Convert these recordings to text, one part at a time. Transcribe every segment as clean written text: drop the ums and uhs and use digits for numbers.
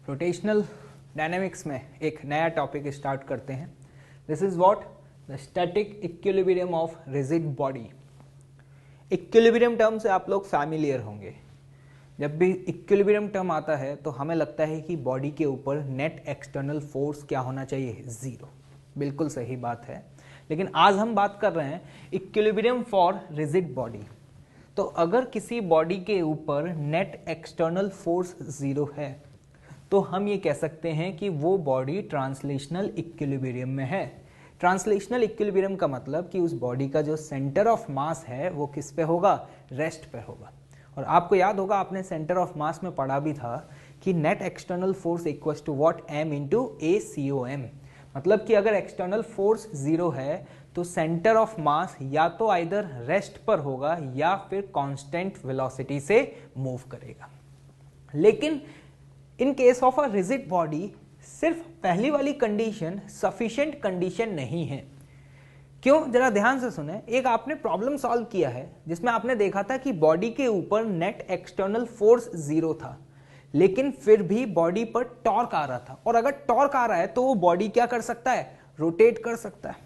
Rotational dynamics में एक नया टॉपिक स्टार्ट करते हैं। This is what the static equilibrium of rigid body. Equilibrium term से आप लोग फैमिलियर होंगे। जब भी इक्विलिब्रियम टर्म आता है तो हमें लगता है कि बॉडी के ऊपर नेट एक्सटर्नल फोर्स क्या होना चाहिए, जीरो। बिल्कुल सही बात है, लेकिन आज हम बात कर रहे हैं इक्विलिब्रियम फॉर रिजिड बॉडी। तो अगर किसी बॉडी के ऊपर नेट एक्सटर्नल फोर्स जीरो है तो हम ये कह सकते हैं कि वो बॉडी ट्रांसलेशनल इक्विलिब्रियम में है। ट्रांसलेशनल इक्विलिब्रियम का मतलब कि उस बॉडी का जो सेंटर ऑफ मास है वो किस पे होगा, रेस्ट पे होगा। और आपको याद होगा, आपने सेंटर ऑफ मास में पढ़ा भी था कि net external force equals to what, m into A C O M. मतलब कि अगर एक्सटर्नल फोर्स जीरो है तो सेंटर ऑफ मास या तो आइदर रेस्ट पर होगा या फिर कांस्टेंट वेलोसिटी से मूव करेगा। लेकिन in case of a rigid body सिर्फ पहली वाली कंडीशन सफिशिएंट कंडीशन नहीं है। क्यों, जरा ध्यान से सुने। एक आपने प्रॉब्लम सॉल्व किया है जिसमें आपने देखा था कि बॉडी के ऊपर नेट एक्सटर्नल फोर्स जीरो था, लेकिन फिर भी बॉडी पर टॉर्क आ रहा था। और अगर टॉर्क आ रहा है तो वो बॉडी क्या कर सकता है, रोटेट कर सकता है।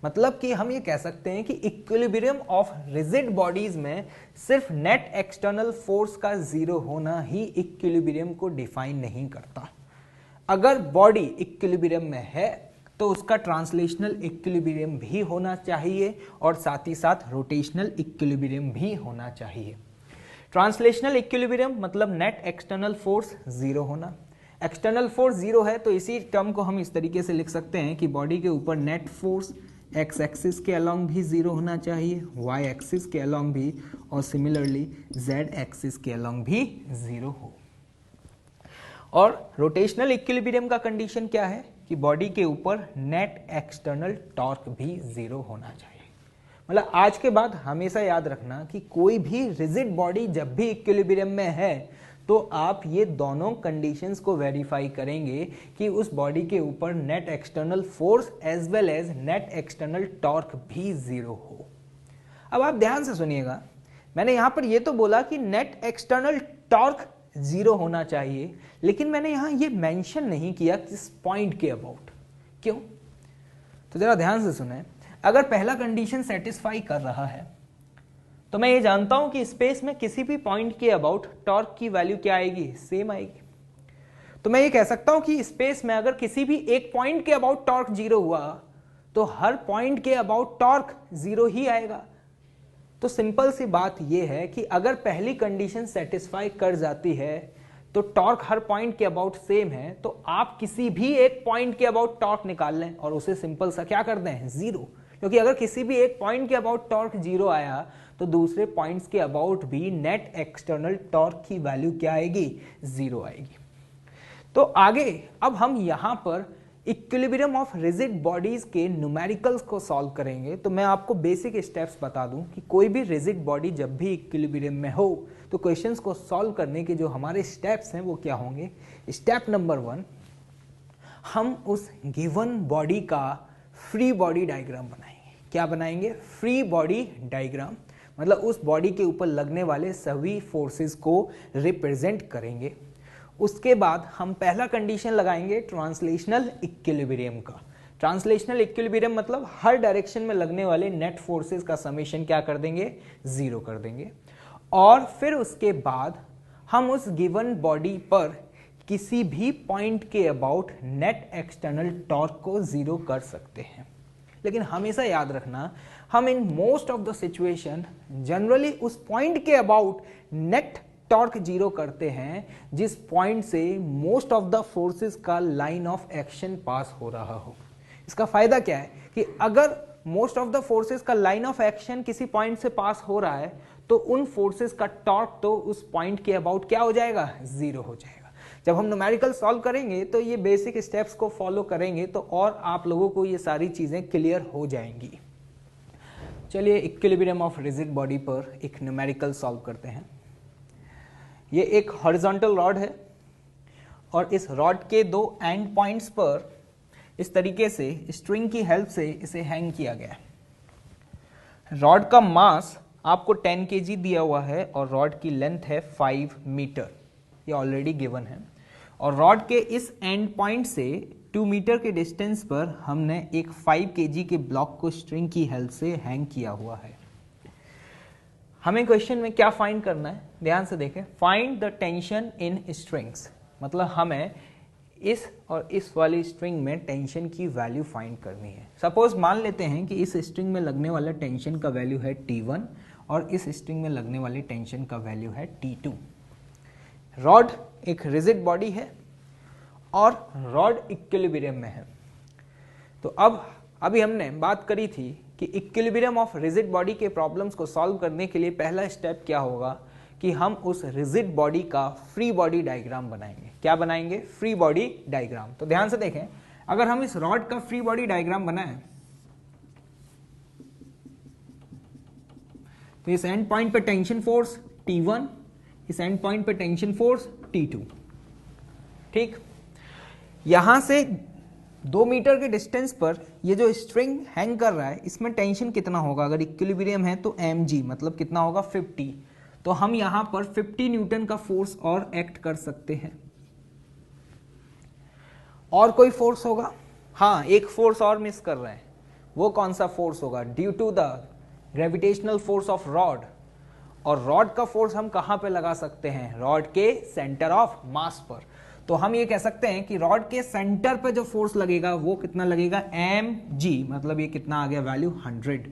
मतलब कि हम ये कह सकते हैं कि इक्विलिब्रियम ऑफ रिजिड बॉडीज में सिर्फ नेट एक्सटर्नल फोर्स का जीरो होना ही इक्विलिब्रियम को डिफाइन नहीं करता। अगर बॉडी इक्विलिब्रियम में है तो उसका ट्रांसलेशनल इक्विलिब्रियम भी होना चाहिए और साथ ही साथ रोटेशनल इक्विलिब्रियम भी होना चाहिए। ट्रांसलेशनल इक्विलिब्रियम मतलब नेट एक्सटर्नल फोर्स जीरो होना। एक्सटर्नल फोर्स जीरो है तो इसी टर्म को हम इस तरीके से लिख सकते हैं कि बॉडी के ऊपर नेट फोर्स एक्स एक्सिस के अलोंग भी जीरो होना चाहिए, वाई एक्सिस के अलोंग भी, और सिमिलरली जेड एक्सिस के अलोंग भी जीरो हो। और रोटेशनल इक्विलिब्रियम का कंडीशन क्या है कि बॉडी के ऊपर नेट एक्सटर्नल टॉर्क भी जीरो होना चाहिए। मतलब आज के बाद हमेशा याद रखना कि कोई भी रिजिड बॉडी जब भी इक्विलिब्रियम में है तो आप ये दोनों कंडीशंस को वेरीफाई करेंगे कि उस बॉडी के ऊपर net external force as well as net external torque भी जीरो हो। अब आप ध्यान से सुनिएगा, मैंने यहां पर ये तो बोला कि नेट एक्सटर्नल टॉर्क जीरो होना चाहिए, लेकिन मैंने यहां ये मेंशन नहीं किया किस पॉइंट के अबाउट। क्यों? तो जरा ध्यान से सुने। अगर पहला कंडीशन सेटिस्फाई कर रहा है तो मैं ये जानता हूं कि स्पेस में किसी भी पॉइंट के अबाउट टॉर्क की वैल्यू क्या आएगी, सेम आएगी। तो मैं ये कह सकता हूं कि स्पेस में अगर किसी भी एक पॉइंट के अबाउट टॉर्क जीरो हुआ तो हर पॉइंट के अबाउट टॉर्क जीरो ही आएगा। तो सिंपल सी बात यह है कि अगर पहली कंडीशन सेटिस्फाई कर जाती है तो टॉर्क हर पॉइंट के अबाउट सेम है, तो आप किसी भी एक पॉइंट के अबाउट टॉर्क निकाल लें और उसे सिंपल सा क्या कर दें, जीरो। क्योंकि अगर किसी भी एक पॉइंट के अबाउट टॉर्क जीरो आया तो दूसरे पॉइंट्स के अबाउट भी नेट एक्सटर्नल टॉर्क की वैल्यू क्या आएगी, जीरो आएगी। तो आगे अब हम यहां पर इक्विलिब्रियम ऑफ रिजिड बॉडीज के न्यूमेरिकल्स को सॉल्व करेंगे। तो मैं आपको बेसिक स्टेप्स बता दूं कि कोई भी रिजिड बॉडी जब भी इक्विलिब्रियम में हो तो क्वेश्चंस को सॉल्व करने के जो हमारे स्टेप्स हैं वो क्या होंगे। स्टेप नंबर 1, हम उस गिवन बॉडी का फ्री बॉडी डायग्राम बनाएंगे। क्या बनाएंगे, फ्री बॉडी डायग्राम। मतलब उस बॉडी के ऊपर लगने वाले सभी फोर्सेस को रिप्रेजेंट करेंगे। उसके बाद हम पहला कंडीशन लगाएंगे ट्रांसलेशनल इक्विलिब्रियम का। ट्रांसलेशनल इक्विलिब्रियम मतलब हर डायरेक्शन में लगने वाले नेट फोर्सेस का समेशन क्या कर देंगे, जीरो कर देंगे। और फिर उसके बाद हम उस गिवन बॉडी पर किसी भी पॉइंट के अबाउट नेट एक्सटर्नल टॉर्क को जीरो कर सकते हैं। लेकिन हमेशा याद रखना, हम in most of the situation generally उस पॉइंट के अबाउट नेट टॉर्क जीरो करते हैं जिस पॉइंट से मोस्ट ऑफ द फोर्सेस का लाइन ऑफ एक्शन पास हो रहा हो। इसका फायदा क्या है कि अगर मोस्ट ऑफ द फोर्सेस का लाइन ऑफ एक्शन किसी पॉइंट से पास हो रहा है तो उन फोर्सेस का टॉर्क तो उस पॉइंट के अबाउट क्या हो जाएगा, जीरो हो जाएगा। जब हम न्यूमेरिकल सॉल्व करेंगे तो ये बेसिक स्टेप्स को फॉलो करेंगे तो और आप लोगों को ये सारी चीजें क्लियर हो जाएंगी। चलिए इक्विलिब्रियम ऑफ रिजिड बॉडी पर एक न्यूमेरिकल सॉल्व करते हैं। ये एक हॉरिजॉन्टल रॉड है और इस रॉड के दो एंड पॉइंट्स पर इस तरीके से स्ट्रिंग की हेल्प से इसे हैंग किया गया है। रॉड का मास आपको 10 kg दिया हुआ है और रॉड की लेंथ है 5 मीटर, ये ऑलरेडी गिवन है। और रॉड के इस एंड पॉइंट से 2 मीटर के डिस्टेंस पर हमने एक 5 kg के ब्लॉक को स्ट्रिंग की हेल्प से हैंग किया हुआ है। हमें क्वेश्चन में क्या फाइंड करना है, ध्यान से देखें। Find the tension in strings, मतलब हमें इस और इस वाली स्ट्रिंग में टेंशन की वैल्यू फाइंड करनी है। सपोज मान लेते हैं कि इस स्ट्रिंग में लगने वाला टेंशन का वैल्यू है T1 और इस स्ट्रिंग में लगने वाली टेंशन का वैल्यू है T2। रॉड एक रिजिड बॉडी है और रॉड इक्विलिब्रियम में है। तो अभी हमने बात करी थी कि इक्विलिब्रियम ऑफ रिजिड बॉडी के प्रॉब्लम्स को सॉल्व करने के लिए पहला स्टेप क्या होगा कि हम उस रिजिड बॉडी का फ्री बॉडी डायग्राम बनाएंगे। क्या बनाएंगे? Free body diagram. तो ध्यान से देखें, अगर हम इस रॉड का फ्री बॉडी डायग्राम बनाएं तो इस एंड पॉइंट पे टेंशन फोर्स T1, इस एंड पॉइंट पे टेंशन फोर्स T2। ठीक, यहां से 2 मीटर के डिस्टेंस पर ये जो स्ट्रिंग हैंग कर रहा है इसमें टेंशन कितना होगा? अगर इक्विलिब्रियम है तो mg, मतलब कितना होगा? 50। तो हम यहां पर 50 न्यूटन का फोर्स और एक्ट कर सकते हैं। और कोई फोर्स होगा? हाँ, एक फोर्स और मिस कर रहे हैं। वो कौन सा फोर्स होगा? Due to the gravitational force of rod. और रॉड का फोर्स हम कहां पे लगा सकते हैं? रॉड के सेंटर ऑफ मास पर। तो हम ये कह सकते हैं कि रॉड के सेंटर पे जो फोर्स लगेगा वो कितना लगेगा? mg, मतलब ये कितना आ गया वैल्यू? 100।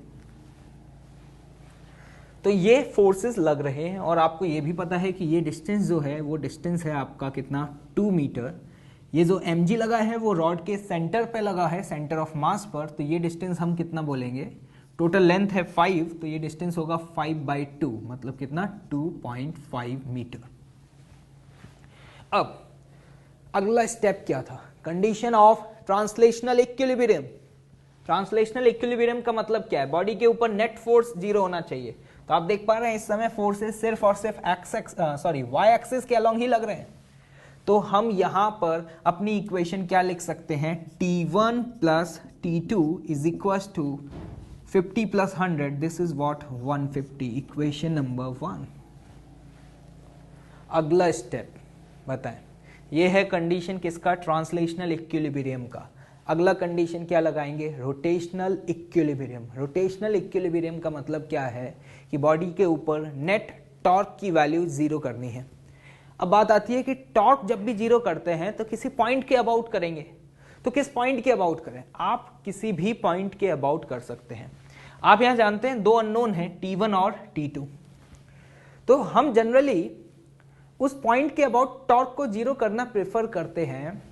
तो ये फोर्सेस लग रहे हैं और आपको ये भी पता है कि ये डिस्टेंस जो है वो डिस्टेंस है आपका कितना? 2 मीटर। ये जो mg लगा है वो रॉड के सेंटर पे लगा है, सेंटर ऑफ मास पर। तो ये डिस्टेंस हम कितना बोलेंगे? टोटल लेंथ है 5, तो ये डिस्टेंस होगा 5/2, मतलब कितना? 2.5 मीटर। अब अगला स्टेप क्या था? Condition of translational equilibrium. Translational equilibrium का मतलब क्या है? बॉडी के ऊपर नेट फोर्स 0 होना चाहिए। तो आप देख पा रहे हैं इस समय फोर्सेस सिर्फ और सिर्फ y एक्सिस के अलोंग ही लग रहे हैं। तो हम यहां पर अपनी इक्वेशन क्या लिख सकते हैं? T1 plus T2 is equal to 50 plus 100, this is what? 150। Equation number 1। अगला स्टेप बताएं। ये है कंडीशन किसका? ट्रांसलेशनल इक्विलिब्रियम का। अगला कंडीशन क्या लगाएंगे? Rotational equilibrium. रोटेशनल इक्विलिब्रियम का मतलब क्या है कि बॉडी के ऊपर नेट टॉर्क की वैल्यू 0 करनी है। अब बात आती है कि टॉर्क जब भी 0 करते हैं तो किसी पॉइंट के अबाउट करेंगे। तो किस पॉइंट के अबाउट करें? आप किसी भी पॉइंट के अबाउट कर सकते हैं। आप यहां जानते हैं 2 अननोन हैं, T1 और T2। तो हम जनरली उस पॉइंट के अबाउट टॉर्क को 0 करना प्रेफर करते हैं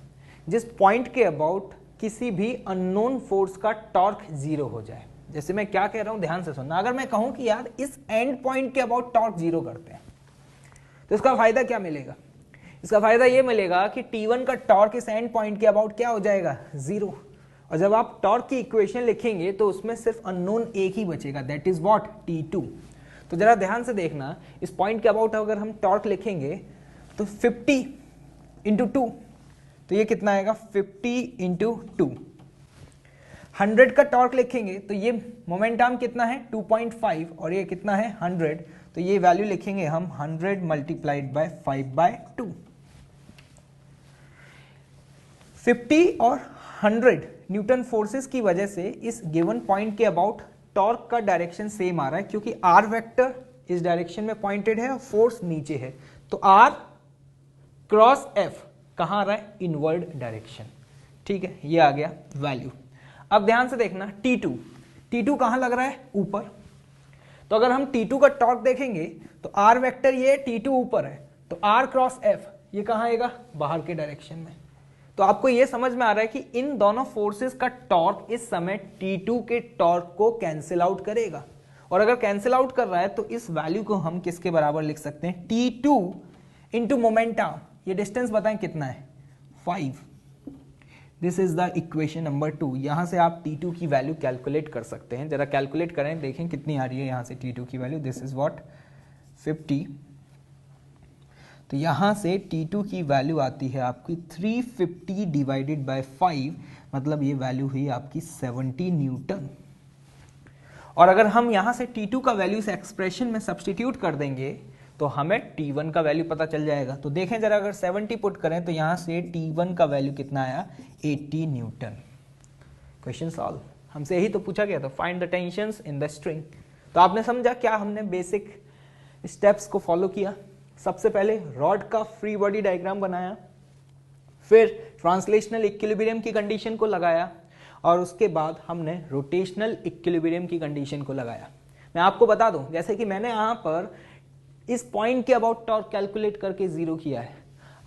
जिस पॉइंट के अबाउट किसी भी अननोन फोर्स का टॉर्क 0 हो जाए। जैसे मैं क्या कह रहा हूं, ध्यान से सुनना। अगर मैं कहूं कि यार इस एंड पॉइंट के अबाउट टॉर्क 0 करते हैं तो इसका फायदा क्या मिलेगा? इसका फायदा यह मिलेगा कि T1 का टॉर्क इस एंड पॉइंट के अबाउट क्या हो जाएगा? 0। और जब आप टॉर्क की इक्वेशन लिखेंगे तो उसमें सिर्फ अननोन एक ही बचेगा, दैट इज व्हाट? T2। तो जरा ध्यान से देखना, इस पॉइंट के अबाउट अगर हम टॉर्क लिखेंगे तो 50 इंटू 2, तो ये कितना आएगा? 50 इंटू 2। 100 का टॉर्क लिखेंगे तो ये मोमेंट आर्म कितना है? 2.5, और ये कितना है? 100। तो ये वैल्यू लिखेंगे हम 100 मल्टीप्लाइड बाय 5/2। 50 और 100 न्यूटन फोर्सेस की वजह से इस गिवन पॉइंट के अबाउट टॉर्क का डायरेक्शन सेम आ रहा है, क्योंकि आर वेक्टर इस डायरेक्शन में पॉइंटेड है और फोर्स नीचे है। तो आर क्रॉस एफ कहां आ रहा है? Inward direction. ठीक है, ये आ गया वैल्यू। अब ध्यान से देखना, T2 कहां लग रहा है? ऊपर। तो अगर हम T2 का टॉर्क देखेंगे तो आर वेक्टर ये T2 ऊपर है, तो आर क्रॉस एफ ये कहां आएगा? बाहर के डायरेक्शन में। तो आपको यह समझ में आ रहा है कि इन दोनों फोर्सेस का टॉर्क इस समय T2 के टॉर्क को कैंसिल आउट करेगा। और अगर कैंसिल आउट कर रहा है तो इस वैल्यू को हम किसके बराबर लिख सकते हैं? T2 into momentum. ये डिस्टेंस बताएं कितना है? 5। This is the equation number 2। यहां से आप T2 की वैल्यू कैलकुलेट कर सकते हैं। जरा कैलकुलेट करें, देखें कितनी आ रही है यहां से T2 की वैल्यू। This is what? 50। तो यहां से T2 की वैल्यू आती है आपकी 350 डिवाइडेड बाय 5, मतलब ये वैल्यू हुई आपकी 70 न्यूटन। और अगर हम यहां से T2 का वैल्यू इस एक्सप्रेशन में सब्स्टिट्यूट कर देंगे तो हमें T1 का वैल्यू पता चल जाएगा। तो देखें जरा, अगर 70 पुट करें तो यहाँ से T1 का वैल्यू कितना आया, 80 न्यूटन। Question solve. हमसे यही तो पूछा गया था, find the tensions in the string. तो आपने समझा क्या हमने बेसिक स्टेप्स को फॉलो किया। सबसे पहले रॉड का फ्री बॉडी डायग्राम बनाया, फिर ट्रांसलेशनल इक्विलिब्रियम की कंडीशन को लगाया, और उसके बाद हमने रोटेशनल इक्विलिब्रियम की कंडीशन को लगाया। मैं आपको बता दूं, जैसे कि मैंने यहाँ पर इस पॉइंट के अबाउट टॉर्क कैलकुलेट करके जीरो किया है,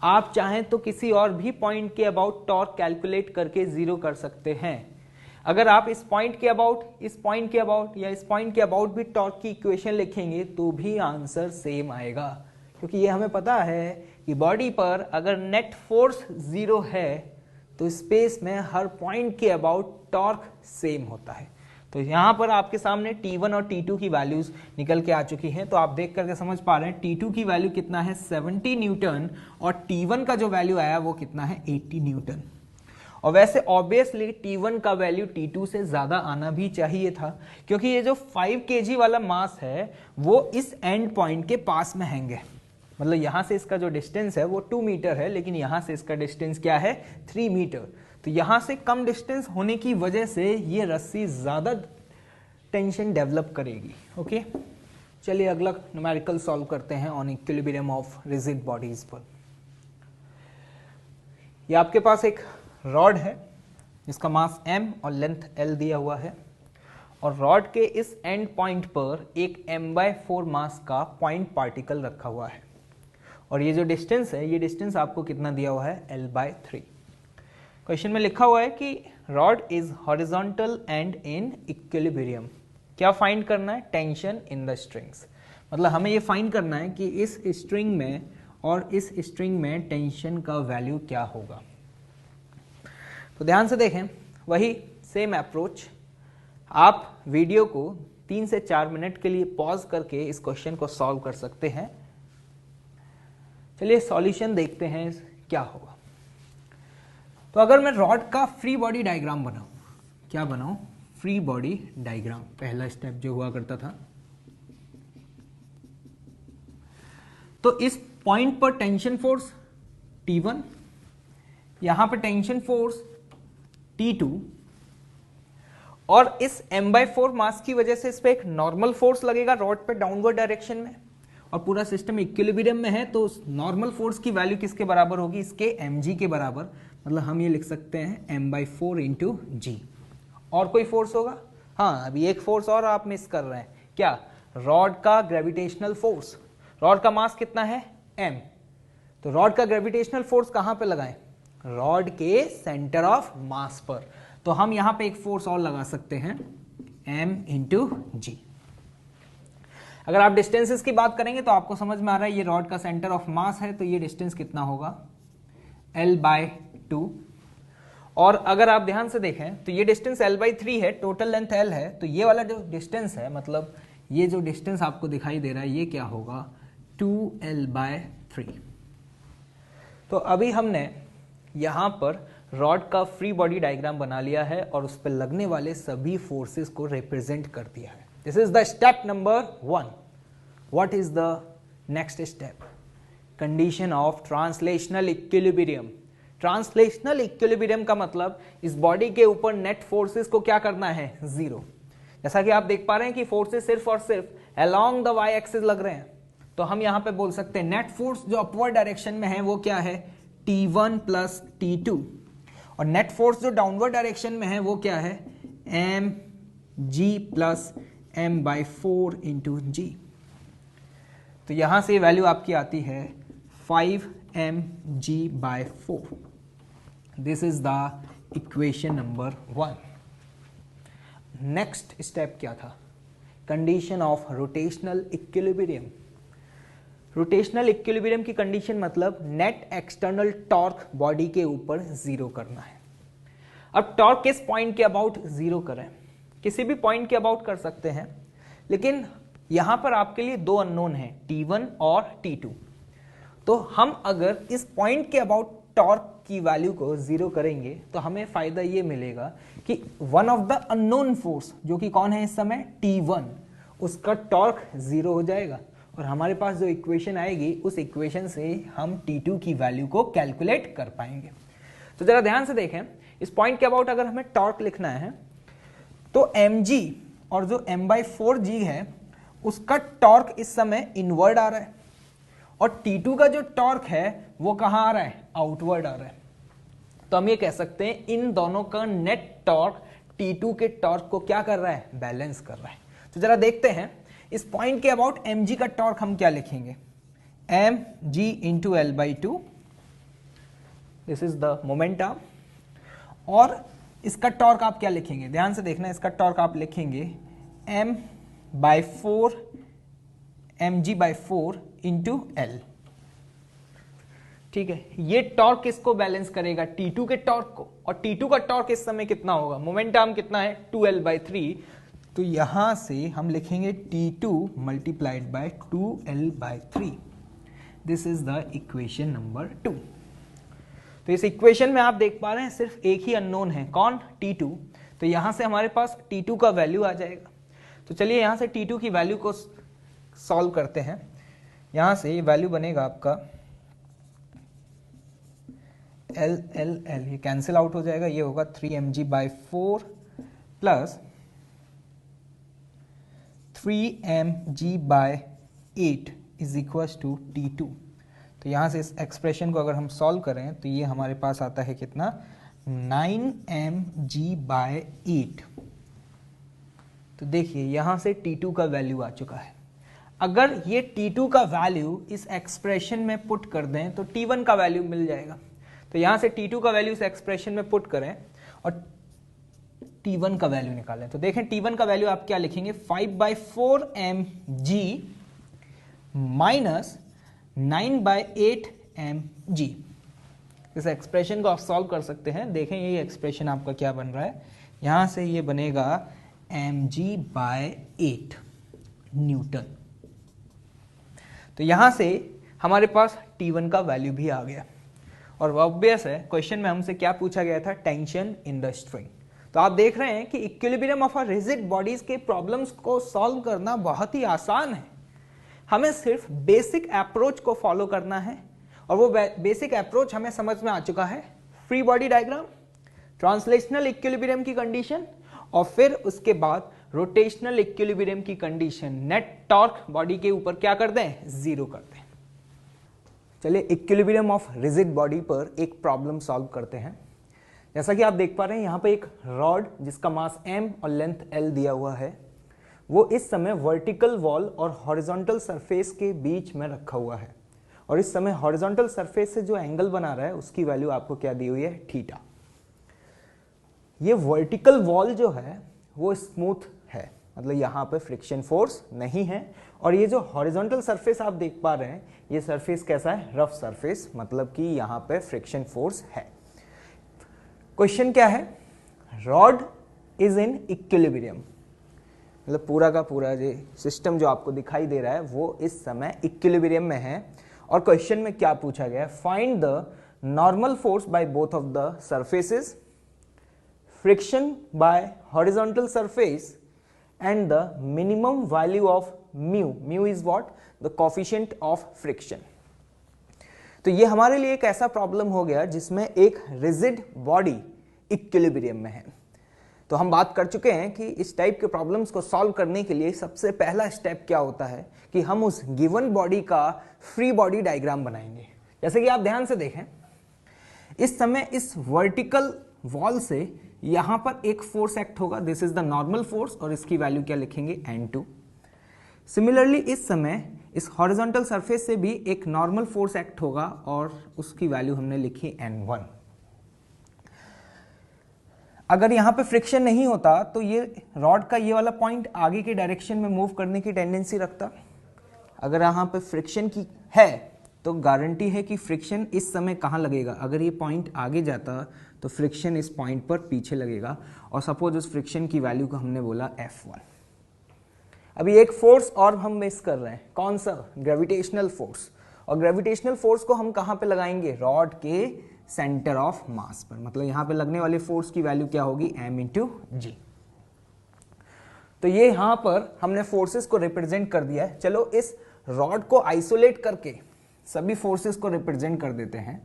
आप चाहें तो किसी और भी पॉइंट के अबाउट टॉर्क कैलकुलेट करके जीरो कर सकते हैं। अगर आप इस पॉइंट के अबाउट, इस पॉइंट के अबाउट या इस पॉइंट के अबाउट भी टॉर्क की इक्वेशन लिखेंगे तो भी आंसर सेम आएगा, क्योंकि ये हमें पता है कि बॉडी पर अगर नेट फोर्स जीरो है तो स्पेस में हर पॉइंट के अबाउट टॉर्क सेम होता है। तो यहाँ पर आपके सामने T1 और T2 की वैल्यूज निकल के आ चुकी हैं। तो आप देख करके समझ पा रहे हैं T2 की वैल्यू कितना है, 70 न्यूटन, और T1 का जो वैल्यू आया वो कितना है, 80 न्यूटन। और वैसे ऑब्वियसली T1 का वैल्यू T2 से ज्यादा आना भी चाहिए था, क्योंकि ये जो 5 kg वाला मास है वो इस एंड पॉइंट के पास में हैंगे। मतलब यहां से इसका जो डिस्टेंस है वो 2 मीटर है, लेकिन यहां से इसका डिस्टेंस क्या है, 3 मीटर। तो यहां से कम डिस्टेंस होने की वजह से ये रस्सी ज्यादा टेंशन डेवलप करेगी। ओके, चलिए अगला न्यूमेरिकल सॉल्व करते हैं on equilibrium of rigid bodies पर। ये आपके पास एक रॉड है जिसका मास m और लेंथ l दिया हुआ है, और रॉड के इस एंड पॉइंट पर एक m/4 मास का पॉइंट पार्टिकल रखा हुआ है, और ये जो डिस्टेंस है, ये डिस्टेंस आपको कितना दिया हुआ है, l/3। क्वेश्चन में लिखा हुआ है कि rod is horizontal and in equilibrium. क्या फाइंड करना है, टेंशन इन द स्ट्रिंग्स। मतलब हमें ये फाइंड करना है कि इस स्ट्रिंग में और इस स्ट्रिंग में टेंशन का वैल्यू क्या होगा। तो ध्यान से देखें, वही सेम अप्रोच। आप वीडियो को 3 से 4 मिनट के लिए पॉज करके इस क्वेश्चन को सॉल्व कर सकते हैं। चलिए सॉल्यूशन देखते हैं क्या होगा। तो अगर मैं रॉड का फ्री बॉडी डायग्राम बनाऊं, क्या बनाऊं, फ्री बॉडी डायग्राम, पहला स्टेप जो हुआ करता था। तो इस पॉइंट पर टेंशन फोर्स T1, यहां पर टेंशन फोर्स T2, और इस m/4 मास की वजह से इस पे एक नॉर्मल फोर्स लगेगा रॉड पे डाउनवर्ड डायरेक्शन में, और पूरा सिस्टम इक्विलिब्रियम में है। तो उस नॉर्मल फोर्स की वैल्यू किसके बराबर होगी, इसके mg के बराबर। मतलब हम ये लिख सकते हैं m/4 इंटू जी। और कोई फोर्स होगा, हाँ अभी एक फोर्स और आप मिस कर रहे हैं, क्या, रॉड का ग्रेविटेशनल फोर्स। रॉड का मास कितना है, m, तो रॉड का ग्रेविटेशनल फोर्स कहां पे लगाएं, रॉड के सेंटर ऑफ मास पर। तो हम यहां पे एक फोर्स और लगा सकते हैं, m इंटू जी। अगर आप डिस्टेंसेस की बात करेंगे तो आपको समझ में आ रहा है, ये रॉड का सेंटर ऑफ मास है, तो ये डिस्टेंस कितना होगा, l/2। और अगर आप ध्यान से देखें तो ये डिस्टेंस l/3 है, टोटल लेंथ l है, तो ये वाला जो डिस्टेंस है, मतलब ये जो डिस्टेंस आपको दिखाई दे रहा है, ये क्या होगा, 2l/3। तो अभी हमने यहां पर रॉड का फ्री बॉडी डायग्राम बना लिया है और उस पर लगने वाले सभी फोर्सेस को रिप्रेजेंट कर दिया है। This is the step number 1। What is the next step, condition of translational equilibrium. Translational equilibrium का मतलब इस बॉडी के ऊपर नेट फोर्सेस को क्या करना है, जीरो। जैसा कि आप देख पा रहे हैं कि फोर्सेस सिर्फ और सिर्फ अलोंग द वाई एक्सिस लग रहे हैं, तो हम यहां पे बोल सकते हैं नेट फोर्स जो अपवर्ड डायरेक्शन में है वो क्या है, T1 प्लस T2, और नेट फोर्स जो डाउनवर्ड डायरेक्शन में है वो क्या है, mg plus m/4 into g. तो यहां से वैल्यू आपकी आती है 5mg/4। This is the equation number 1। Next step क्या था, condition of rotational equilibrium. Rotational equilibrium की कंडीशन मतलब नेट एक्सटर्नल टॉर्क बॉडी के ऊपर जीरो करना है। अब टॉर्क किस पॉइंट के अबाउट जीरो करें, किसी भी पॉइंट के अबाउट कर सकते हैं, लेकिन यहां पर आपके लिए दो अननोन है, T1 और T2। तो हम अगर इस पॉइंट के अबाउट टॉर्क की वैल्यू को जीरो करेंगे तो हमें फायदा ये मिलेगा कि one of the unknown force, जो कि कौन है इस समय, T1, उसका टॉर्क जीरो हो जाएगा, और हमारे पास जो इक्वेशन आएगी उस इक्वेशन से हम T2 की वैल्यू को कैलकुलेट कर पाएंगे। तो जरा ध्यान से देखें, इस पॉइंट के अबाउट अगर हमें टॉर्क लिखना है तो mg और जो m/4g है उसका टॉर्क इस समय इनवर्ड आ रहा है और T2 का जो टॉर्क है वो कहाँ आ रहा है, आउटवर्ड आ रहा है। तो हम ये कह सकते हैं इन दोनों का नेट टॉर्क T2 के टॉर्क को क्या कर रहा है, बैलेंस कर रहा है। तो जरा देखते हैं इस पॉइंट के अबाउट mg का टॉर्क हम क्या लिखेंगे, mg into L/2, this is the moment arm, और इसका टॉर्क आप क्या लिखेंगे, ध्यान से देखना, इसका टॉर्क आप लिखेंगे mg/4 इंटू L। ठीक है, ये टॉर्क किसको बैलेंस करेगा, T2 के टॉर्क को, और T2 का टॉर्क इस समय कितना होगा, मोमेंट आर्म कितना है 2L/3, तो यहां से हम लिखेंगे T2 multiplied by 2L/3। This is the equation number 2। तो इस इक्वेशन में आप देख पा रहे हैं सिर्फ एक ही अननोन है, कौन, T2। तो यहां से हमारे पास T2 का वैल्यू आ जाएगा। तो चलिए यहां से T2 की वैल्यू को सॉल्व करते हैं। यहां से वैल्यू बनेगा आपका L ये कैंसिल आउट हो जाएगा, ये होगा 3mg/4 plus 3mg/8 is equal to T2। तो यहाँ से इस एक्सप्रेशन को अगर हम सॉल्व करें तो ये हमारे पास आता है कितना, 9mg/8। तो देखिए यहाँ से T2 का वैल्यू आ चुका है। अगर ये T2 का वैल्यू इस एक्सप्रेशन में पुट कर दें तो T1 का वैल्यू मिल जाएगा। तो यहाँ से T2 का वैल्यू इस एक्सप्रेशन में पुट करें और T1 का वैल्यू निकालें। तो देखें T1 का वैल्यू आप क्या लिखेंगे, 5/4mg माइनस 9/8mg। इस एक्सप्रेशन को आप सॉल्व कर सकते हैं। देखें ये एक्सप्रेशन आपका क्या बन रहा है, यहां से ये बनेगा mg/8 न्यूटन। तो यहां से हमारे पास T1 का वैल्यू भी आ गया। और ऑब्वियस है, क्वेश्चन में हमसे क्या पूछा गया था, टेंशन इन द स्ट्रिंग। तो आप देख रहे हैं कि equilibrium of a rigid bodies के प्रॉब्लम्स को सॉल्व करना बहुत ही आसान है। हमें सिर्फ बेसिक अप्रोच को फॉलो करना है और वो बेसिक अप्रोच हमें समझ में आ चुका है। Free body diagram, translational equilibrium की कंडीशन और फिर उसके बाद रोटेशनल इक्विलिब्रियम की कंडीशन, नेट टॉर्क बॉडी के ऊपर क्या कर दें, 0 कर दें। चलिए इक्विलिब्रियम ऑफ रिजिड बॉडी पर एक प्रॉब्लम सॉल्व करते हैं। जैसा कि आप देख पा रहे हैं यहाँ पे एक रॉड जिसका मास m और लेंथ l दिया हुआ है, वो इस समय वर्टिकल वॉल और हॉरिजॉन्टल सरफेस के बीच में रखा हुआ है और इस समय हॉरिजॉन्टल सरफेस से जो एंगल बना रहा है उसकी वैल्यू आपको क्या दी हुई है, थीटा। ये वर्टिकल वॉल जो है वो स्मूथ है, मतलब यहाँ पे फ्रिक्शन फोर्स नहीं है, और ये जो हॉरिजॉन्टल सरफेस आप देख पा रहे हैं ये सरफेस कैसा है, रफ सरफेस, मतलब कि यहाँ पे फ्रिक्शन फोर्स है। क्वेश्चन क्या है, रॉड इज इन इक्विलिब्रियम, मतलब पूरा का पूरा ये सिस्टम जो आपको दिखाई दे रहा है वो इस समय इक्विलिब्रियम में है। और क्वेश्चन में क्या पूछा गया है, find the normal force by both of the surfaces, friction bye horizontal surface and the minimum value of mu. Mu is what, the coefficient of friction. तो ये हमारे लिए एक ऐसा प्रॉब्लम हो गया जिसमें एक रिजिड बॉडी इक्विलिब्रियम में है। तो हम बात कर चुके हैं कि इस टाइप के प्रॉब्लम्स को सॉल्व करने के लिए सबसे पहला स्टेप क्या होता है कि हम उस गिवन बॉडी का फ्री बॉडी डायग्राम बनाएंगे। जैसे कि आप ध्यान से देखें, इस समय इस वर्टिकल वॉल से यहां पर एक फोर्स एक्ट होगा, this is the normal force, और इसकी वैल्यू क्या लिखेंगे, N2। सिमिलरली इस समय इस हॉरिजॉन्टल सरफेस से भी एक नॉर्मल फोर्स एक्ट होगा और उसकी वैल्यू हमने लिखी N1। अगर यहां पे फ्रिक्शन नहीं होता तो ये रॉड का ये वाला पॉइंट आगे के डायरेक्शन में मूव करने की टेंडेंसी रखता। अगर यहां पे फ्रिक्शन की है तो गारंटी है कि फ्रिक्शन इस समय कहां लगेगा, अगर ये पॉइंट आगे जाता तो फ्रिक्शन इस पॉइंट पर पीछे लगेगा, और सपोज उस फ्रिक्शन की वैल्यू को हमने बोला F1। अभी एक फोर्स और हम मिस कर रहे हैं, कौन सा, ग्रेविटेशनल फोर्स। और ग्रेविटेशनल फोर्स को हम कहां पे लगाएंगे, रॉड के सेंटर ऑफ मास पर, मतलब यहां पे लगने वाली फोर्स की वैल्यू क्या होगी, m/g। तो ये यहां पर हमने फोर्सेस को रिप्रेजेंट कर दिया है। चलो इस रॉड को आइसोलेट करके सभी फोर्सेस को रिप्रेजेंट कर देते हैं।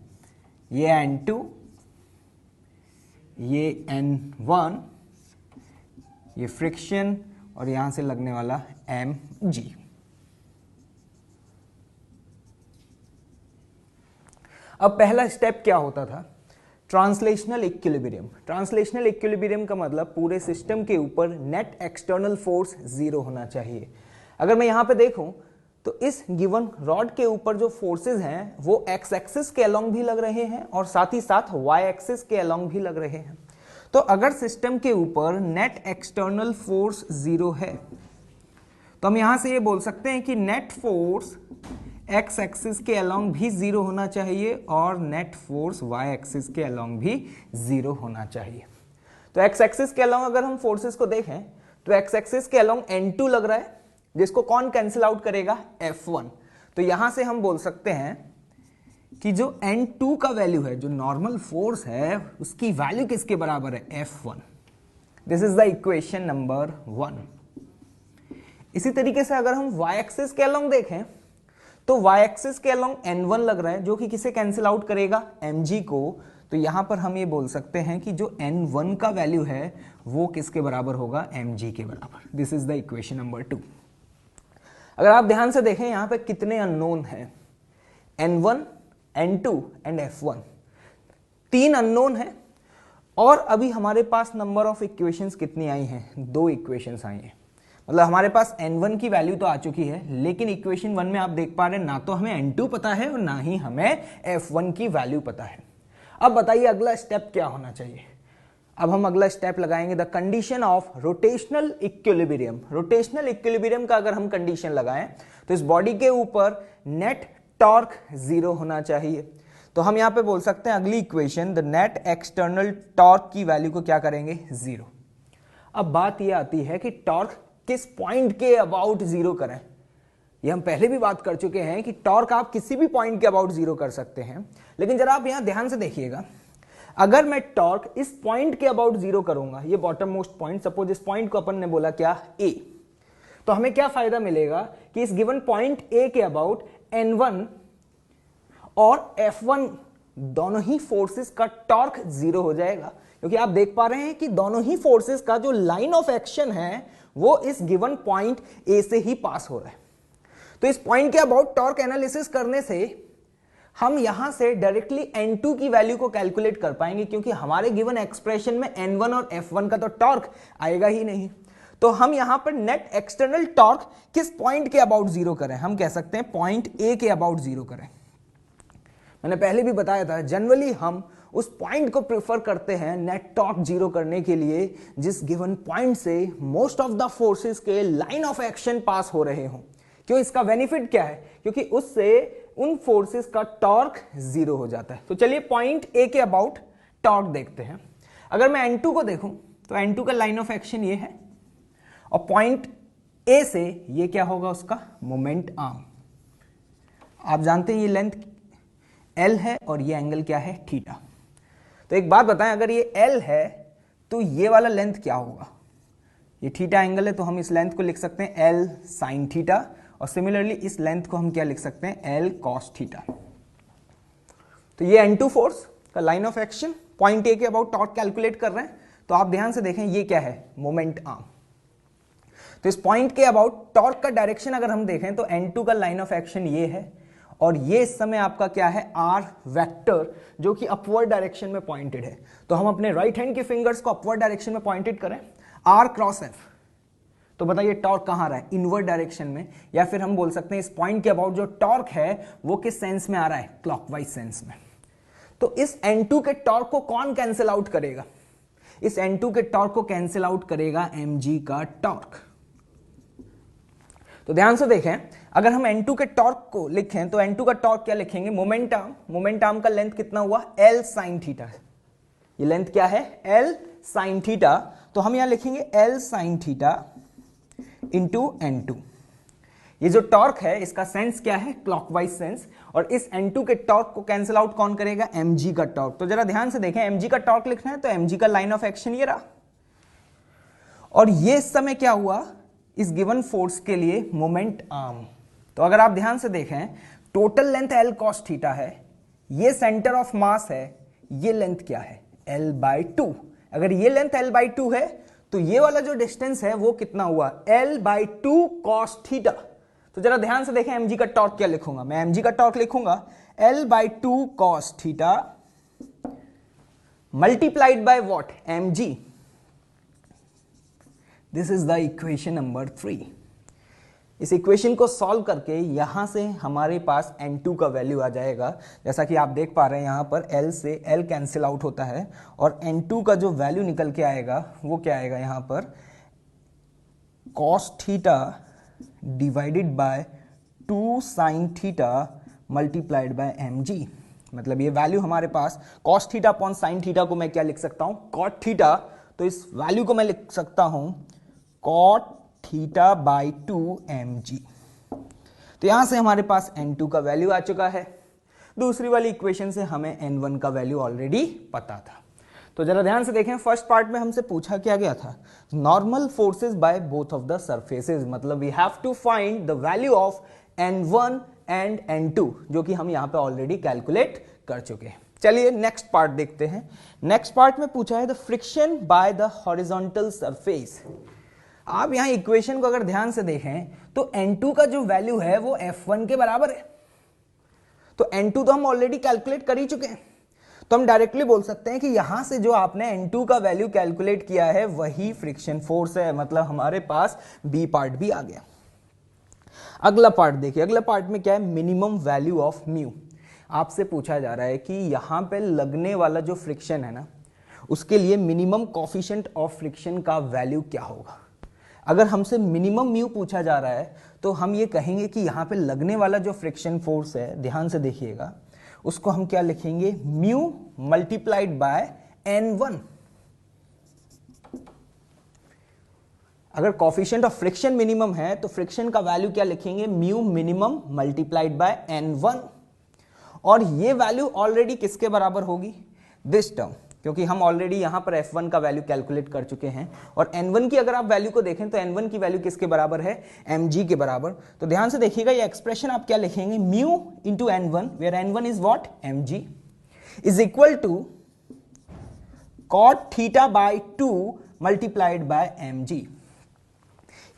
ये N2, ये N1, ये फ्रिक्शन और यहां से लगने वाला mg। अब पहला स्टेप क्या होता था? Translational equilibrium. ट्रांसलेशनल इक्विलिब्रियम का मतलब पूरे सिस्टम के ऊपर नेट एक्सटर्नल फोर्स जीरो होना चाहिए। अगर मैं यहां पे देखूं तो इस गिवन रॉड के ऊपर जो फोर्सेस हैं वो एक्स एक्सिस के अलोंग भी लग रहे हैं और साथ ही साथ वाई एक्सिस के अलोंग भी लग रहे हैं। तो अगर सिस्टम के ऊपर नेट एक्सटर्नल फोर्स जीरो है तो हम यहां से ये बोल सकते हैं कि नेट फोर्स एक्स एक्सिस के अलोंग भी जीरो होना चाहिए और नेट फोर्स वाई एक्सिस के अलोंग भी जीरो होना चाहिए। तो एक्स एक्सिस के अलोंग अगर हम फोर्सेस को देखें तो एक्स एक्सिस के अलोंग N2 लग रहा है, जिसको कौन कैंसिल आउट करेगा? F1। तो यहां से हम बोल सकते हैं कि जो N2 का वैल्यू है, जो नॉर्मल फोर्स है, उसकी वैल्यू किसके बराबर है? F1। This is the equation number 1। इसी तरीके से अगर हम y एक्सिस के अलोंग देखें तो y एक्सिस के अलोंग N1 लग रहा है, जो कि किसे कैंसिल आउट करेगा? mg को। तो यहां पर हम ये बोल सकते हैं कि जो N1 का वैल्यू है वो किसके बराबर होगा? mg के बराबर। This is the equation number 2। अगर आप ध्यान से देखें यहां पे कितने अननोन हैं? N1, N2 and F1। 3 unknown है और अभी हमारे पास नंबर ऑफ इक्वेशंस कितनी आई हैं? 2 इक्वेशंस आई हैं। मतलब हमारे पास N1 की वैल्यू तो आ चुकी है, लेकिन इक्वेशन 1 में आप देख पा रहे हैं ना तो हमें N2 पता है और ना ही हमें F1 की वैल्यू पता है। अब बताइए अगला स्टेप क्या होना चाहिए? अब हम अगला स्टेप लगाएंगे the condition of rotational equilibrium. Rotational equilibrium का अगर हम कंडीशन लगाएं तो इस बॉडी के ऊपर नेट टॉर्क जीरो होना चाहिए। तो हम यहां पे बोल सकते हैं अगली equation, the net external torque की वैल्यू को क्या करेंगे? जीरो। अब बात यह आती है कि टॉर्क किस पॉइंट के अबाउट जीरो करें। ये हम पहले भी बात कर चुके हैं कि टॉर्क आप किसी भी पॉइंट के अबाउट जीरो कर सकते हैं, लेकिन जरा आप यहां ध्यान से देखिएगा, अगर मैं टॉर्क इस पॉइंट के अबाउट जीरो करूंगा, ये बॉटम मोस्ट पॉइंट, सपोज इस पॉइंट को अपन ने बोला क्या? A, तो हमें क्या फायदा मिलेगा कि इस गिवन पॉइंट A के अबाउट N1 और F1 दोनों ही फोर्सेस का टॉर्क जीरो हो जाएगा, क्योंकि आप देख पा रहे हैं कि दोनों ही फोर्सेस का जो लाइन ऑफ एक्शन है वो इस गिवन पॉइंट A से ही पास हो रहा है। तो इस पॉइंट के अबाउट टॉर्क एनालिसिस करने से हम यहां से डायरेक्टली N2 की वैल्यू को कैलकुलेट कर पाएंगे, क्योंकि हमारे गिवन एक्सप्रेशन में N1 और F1 का तो टॉर्क आएगा ही नहीं। तो हम यहां पर नेट एक्सटर्नल टॉर्क किस पॉइंट के अबाउट जीरो करें? हम कह सकते हैं पॉइंट A के अबाउट जीरो करें। मैंने पहले भी बताया था, जनरली हम उस पॉइंट को प्रेफर करते हैं नेट टॉर्क जीरो करने के लिए जिस गिवन पॉइंट से मोस्ट ऑफ द फोर्सेस के लाइन ऑफ एक्शन पास हो रहे हों। क्यों? इसका बेनिफिट क्या है? क्योंकि उससे उन फोर्सेस का टॉर्क जीरो हो जाता है। तो चलिए पॉइंट ए के अबाउट टॉर्क देखते हैं। अगर मैं N2 को देखूं तो N2 का लाइन ऑफ एक्शन ये है और पॉइंट ए से ये क्या होगा? उसका मोमेंट आर्म। आप जानते हैं ये लेंथ L है और ये एंगल क्या है? थीटा। तो एक बात बताएं, अगर ये L है तो ये वाला लेंथ क्या होगा? ये थीटा एंगल है तो हम इस लेंथ को लिख सकते हैं L साइन थीटा, और सिमिलरली इस लेंथ को हम क्या लिख सकते हैं? L cos theta. तो ये N2 फोर्स का line of action, point A के अबाउट टॉर्क कैलकुलेट कर रहे हैं। तो आप ध्यान से देखें ये क्या है? Moment arm. तो इस पॉइंट के अबाउट टॉर्क का डायरेक्शन अगर हम देखें तो N2 का लाइन ऑफ एक्शन ये है और ये इस समय आपका क्या है? R वेक्टर, जो कि अपवर्ड डायरेक्शन में पॉइंटेड है। तो हम अपने राइट हैंड के फिंगर्स को अपवर्ड डायरेक्शन में पॉइंटेड करें, R क्रॉस F। तो बताइए टॉर्क कहां आ रहा है? इनवर्ड डायरेक्शन में, या फिर हम बोल सकते हैं इस पॉइंट के अबाउट जो टॉर्क है वो किस सेंस में आ रहा है? क्लॉकवाइज सेंस में। तो इस N2 के टॉर्क को कौन कैंसिल आउट करेगा? इस N2 के टॉर्क को कैंसिल आउट करेगा mg का टॉर्क। तो ध्यान से देखें, अगर हम N2 के टॉर्क को लिखें तो N2 का टॉर्क क्या लिखेंगे? Moment arm. मोमेंट आर्म का लेंथ कितना हुआ? L sine theta. ये लेंथ क्या है? L sine theta. तो हम यहां लिखेंगे L sine theta into N2। ये जो टॉर्क है इसका सेंस क्या है? Clockwise sense. और इस N2 के टॉर्क को कैंसिल आउट कौन करेगा? mg का टॉर्क। तो जरा ध्यान से देखें, mg का टॉर्क लिखना है तो mg का लाइन ऑफ एक्शन ये रहा, और ये इस समय क्या हुआ? इस गिवन फोर्स के लिए मोमेंट आर्म। तो तो अगर आप ध्यान से देखें, total length L cos theta है, ये सेंटर ऑफ मास है, ये लेंथ क्या है L/2। अगर ये लेंथ L/2 है तो ये वाला जो डिस्टेंस है वो कितना हुआ L/2 cos थीटा। तो जरा ध्यान से देखें mg का टॉर्क क्या लिखूंगा, मैं mg का टॉर्क लिखूंगा L/2 cos theta multiplied by what mg। This is the equation number 3। इस इक्वेशन को सॉल्व करके यहां से हमारे पास n2 का वैल्यू आ जाएगा। जैसा कि आप देख पा रहे हैं यहां पर L से L कैंसिल आउट होता है और n2 का जो वैल्यू निकल के आएगा वो क्या आएगा यहां पर cos थीटा डिवाइडेड बाय 2 sin theta multiplied by mg। मतलब ये वैल्यू हमारे पास cos theta upon sin theta को मैं क्या लिख सकता हूं cot थीटा। तो इस वैल्यू को मैं लिख सकता हूं cot थीटा बाई 2 mg। तो यहां से हमारे पास n2 का वैल्यू आ चुका है। दूसरी वाली इक्वेशन से हमें n1 का वैल्यू ऑलरेडी पता था। तो जरा ध्यान से देखें, फर्स्ट पार्ट में हमसे पूछा क्या गया था, normal forces by both of the surfaces. मतलब we have to find the value of n1 and n2, जो कि हम यहां पे ऑलरेडी कैलकुलेट कर चुके हैं। चलिए नेक्स्ट पार्ट देखते हैं। नेक्स्ट पार्ट में पूछा है the friction by the horizontal surface. आप यहां इक्वेशन को अगर ध्यान से देखें तो n2 का जो वैल्यू है वो F1 के बराबर है। तो n2 तो हम ऑलरेडी कैलकुलेट कर ही चुके हैं, तो हम डायरेक्टली बोल सकते हैं कि यहां से जो आपने n2 का वैल्यू कैलकुलेट किया है वही फ्रिक्शन फोर्स है। मतलब हमारे पास बी पार्ट भी आ गया। अगला पार्ट देखिए, अगला पार्ट में क्या है, मिनिमम वैल्यू ऑफ म्यू। आपसे पूछा जा रहा है कि यहां पे लगने वाला जो फ्रिक्शन है ना, उसके लिए मिनिमम कोफिशिएंट ऑफ फ्रिक्शन का वैल्यू क्या होगा। अगर हमसे मिनिमम म्यू पूछा जा रहा है तो हम ये कहेंगे कि यहां पे लगने वाला जो फ्रिक्शन फोर्स है, ध्यान से देखिएगा, उसको हम क्या लिखेंगे, म्यू मल्टीप्लाइड बाय n1। अगर कोफिशिएंट ऑफ फ्रिक्शन मिनिमम है तो फ्रिक्शन का वैल्यू क्या लिखेंगे, mu minimum multiplied by n1। और ये वैल्यू ऑलरेडी किसके बराबर होगी, दिस टर्म, क्योंकि हम ऑलरेडी यहां पर F1 का वैल्यू कैलकुलेट कर चुके हैं। और N1 की अगर आप वैल्यू को देखें तो N1 की वैल्यू किसके बराबर है, mg के बराबर। तो ध्यान से देखिएगा ये एक्सप्रेशन आप क्या लिखेंगे, mu into n1 where n1 is what mg is equal to cot theta by 2 multiplied by mg।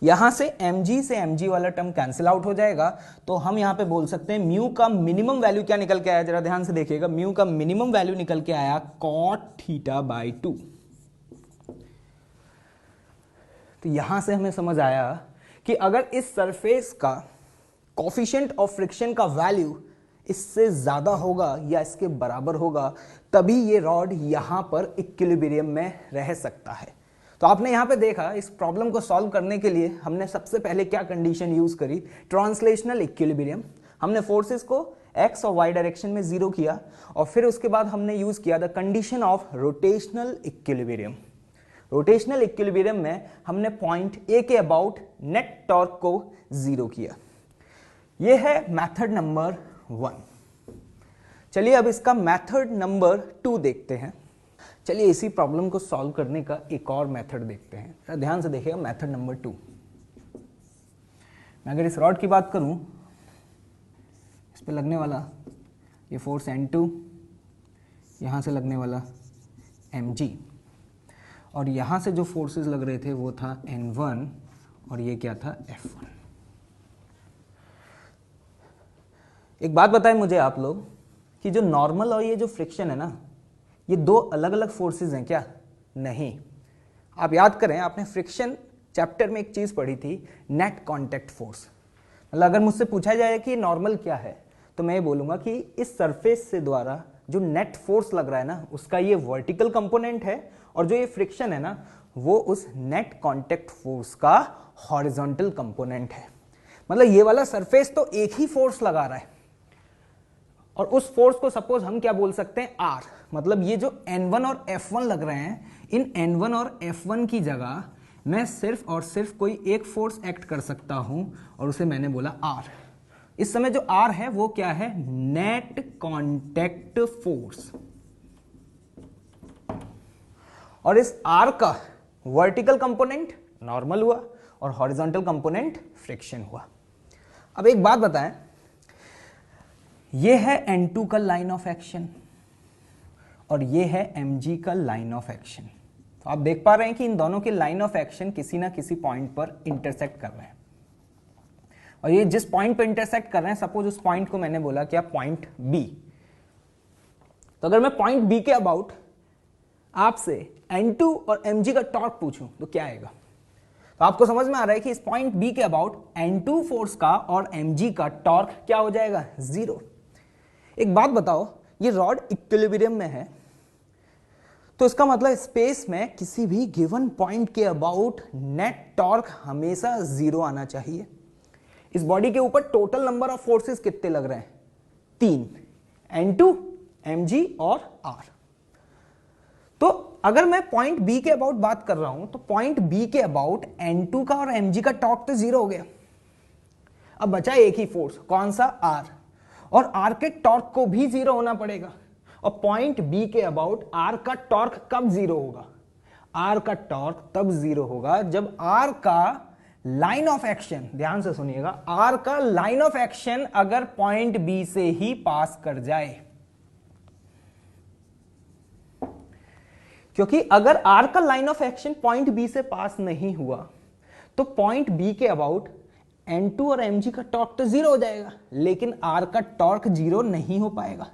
यहां से mg वाला टर्म कैंसिल आउट हो जाएगा, तो हम यहां पे बोल सकते हैं म्यू का मिनिमम वैल्यू क्या निकल के आया, जरा ध्यान से देखिएगा, म्यू का मिनिमम वैल्यू निकल के आया cot थीटा बाई 2। तो यहां से हमें समझ आया कि अगर इस सरफेस का कोफिशिएंट ऑफ फ्रिक्शन का वैल्यू इससे ज्यादा होगा या इसके बराबर होगा, तभी ये रॉड यहां पर इक्विलिब्रियम में रह सकता है। तो आपने यहां पे देखा, इस प्रॉब्लम को सॉल्व करने के लिए हमने सबसे पहले क्या कंडीशन यूज करी, ट्रांसलेशनल इक्विलिब्रियम। हमने फोर्सेस को एक्स और वाई डायरेक्शन में जीरो किया और फिर उसके बाद हमने यूज किया the condition of rotational equilibrium. Rotational equilibrium में हमने पॉइंट ए के अबाउट नेट टॉर्क को जीरो किया। यह है मेथड नंबर 1। चलिए अब इसका मेथड नंबर 2 देखते हैं। चलिए इसी प्रॉब्लम को सॉल्व करने का एक और मेथड देखते हैं। ध्यान से देखिएगा, मेथड नंबर 2। मैं अगर इस रॉड की बात करूं, इस पे लगने वाला ये फोर्स n2, यहां से लगने वाला mg, और यहां से जो फोर्सेस लग रहे थे वो था n1 और ये क्या था f1। एक बात बताएं मुझे आप लोग कि जो नॉर्मल और ये जो फ्रिक्शन है ना, ये दो अलग अलग फोर्सेस हैं क्या, नहीं। आप याद करें, आपने फ्रिक्शन चैप्टर में एक चीज पढ़ी थी, नेट कांटेक्ट फोर्स। मतलब अगर मुझसे पूछा जाए कि नॉर्मल क्या है, तो मैं ये बोलूंगा कि इस सरफेस से द्वारा जो नेट फोर्स लग रहा है ना, उसका ये वर्टिकल कंपोनेंट है, और जो ये फ्रिक्शन है ना, वो उस नेट कांटेक्ट फोर्स का हॉरिजॉन्टल कंपोनेंट है। मतलब ये वाला सरफेस तो एक ही फोर्स लगा रहा है, और उस फोर्स को सपोज हम क्या बोल सकते हैं, R। मतलब ये जो N1 और F1 लग रहे हैं, इन N1 और F1 की जगह मैं सिर्फ और सिर्फ कोई एक फोर्स एक्ट कर सकता हूं, और उसे मैंने बोला R। इस समय जो R है वो क्या है, नेट कांटेक्ट फोर्स। और इस R का वर्टिकल कंपोनेंट नॉर्मल हुआ और हॉरिजॉन्टल कंपोनेंट फ्रिक्शन हुआ। अब एक बात बताएं, ये है N2 का लाइन ऑफ एक्शन और ये है mg का लाइन ऑफ एक्शन। तो आप देख पा रहे हैं कि इन दोनों के लाइन ऑफ एक्शन किसी ना किसी पॉइंट पर इंटरसेक्ट कर रहे हैं, और ये जिस पॉइंट पर इंटरसेक्ट कर रहे हैं, सपोज उस पॉइंट को मैंने बोला क्या, पॉइंट बी। तो अगर मैं पॉइंट बी के अबाउट आपसे N2 और mg का टॉर्क पूछूं तो क्या आएगा? तो आपको समझ में आ रहा है कि इस पॉइंट बी के अबाउट N2 फोर्स का और mg का टॉर्क क्या हो जाएगा? 0। एक बात बताओ, ये रॉड इक्विलिब्रियम में है, तो इसका मतलब स्पेस में किसी भी गिवन पॉइंट के अबाउट नेट टॉर्क हमेशा 0 आना चाहिए। इस बॉडी के ऊपर टोटल नंबर ऑफ फोर्सेस कितने लग रहे हैं? 3, N2, mg और r। तो अगर मैं पॉइंट बी के अबाउट बात कर रहा हूं, तो पॉइंट बी के अबाउट N2 का और mg का टॉर्क तो 0 हो गया। अब बचा एक ही फोर्स, कौन सा? r, और r के टॉर्क को भी 0 होना पड़ेगा। और पॉइंट बी के अबाउट r का टॉर्क कब 0 होगा? r का टॉर्क तब 0 होगा जब r का लाइन ऑफ एक्शन, ध्यान से सुनिएगा, r का लाइन ऑफ एक्शन अगर पॉइंट बी से ही पास कर जाए। क्योंकि अगर r का line of action point B से पास नहीं हुआ तो पॉइंट बी के अबाउट N2 और mg का टॉर्क तो 0 हो जाएगा, लेकिन r का टॉर्क 0 नहीं हो पाएगा।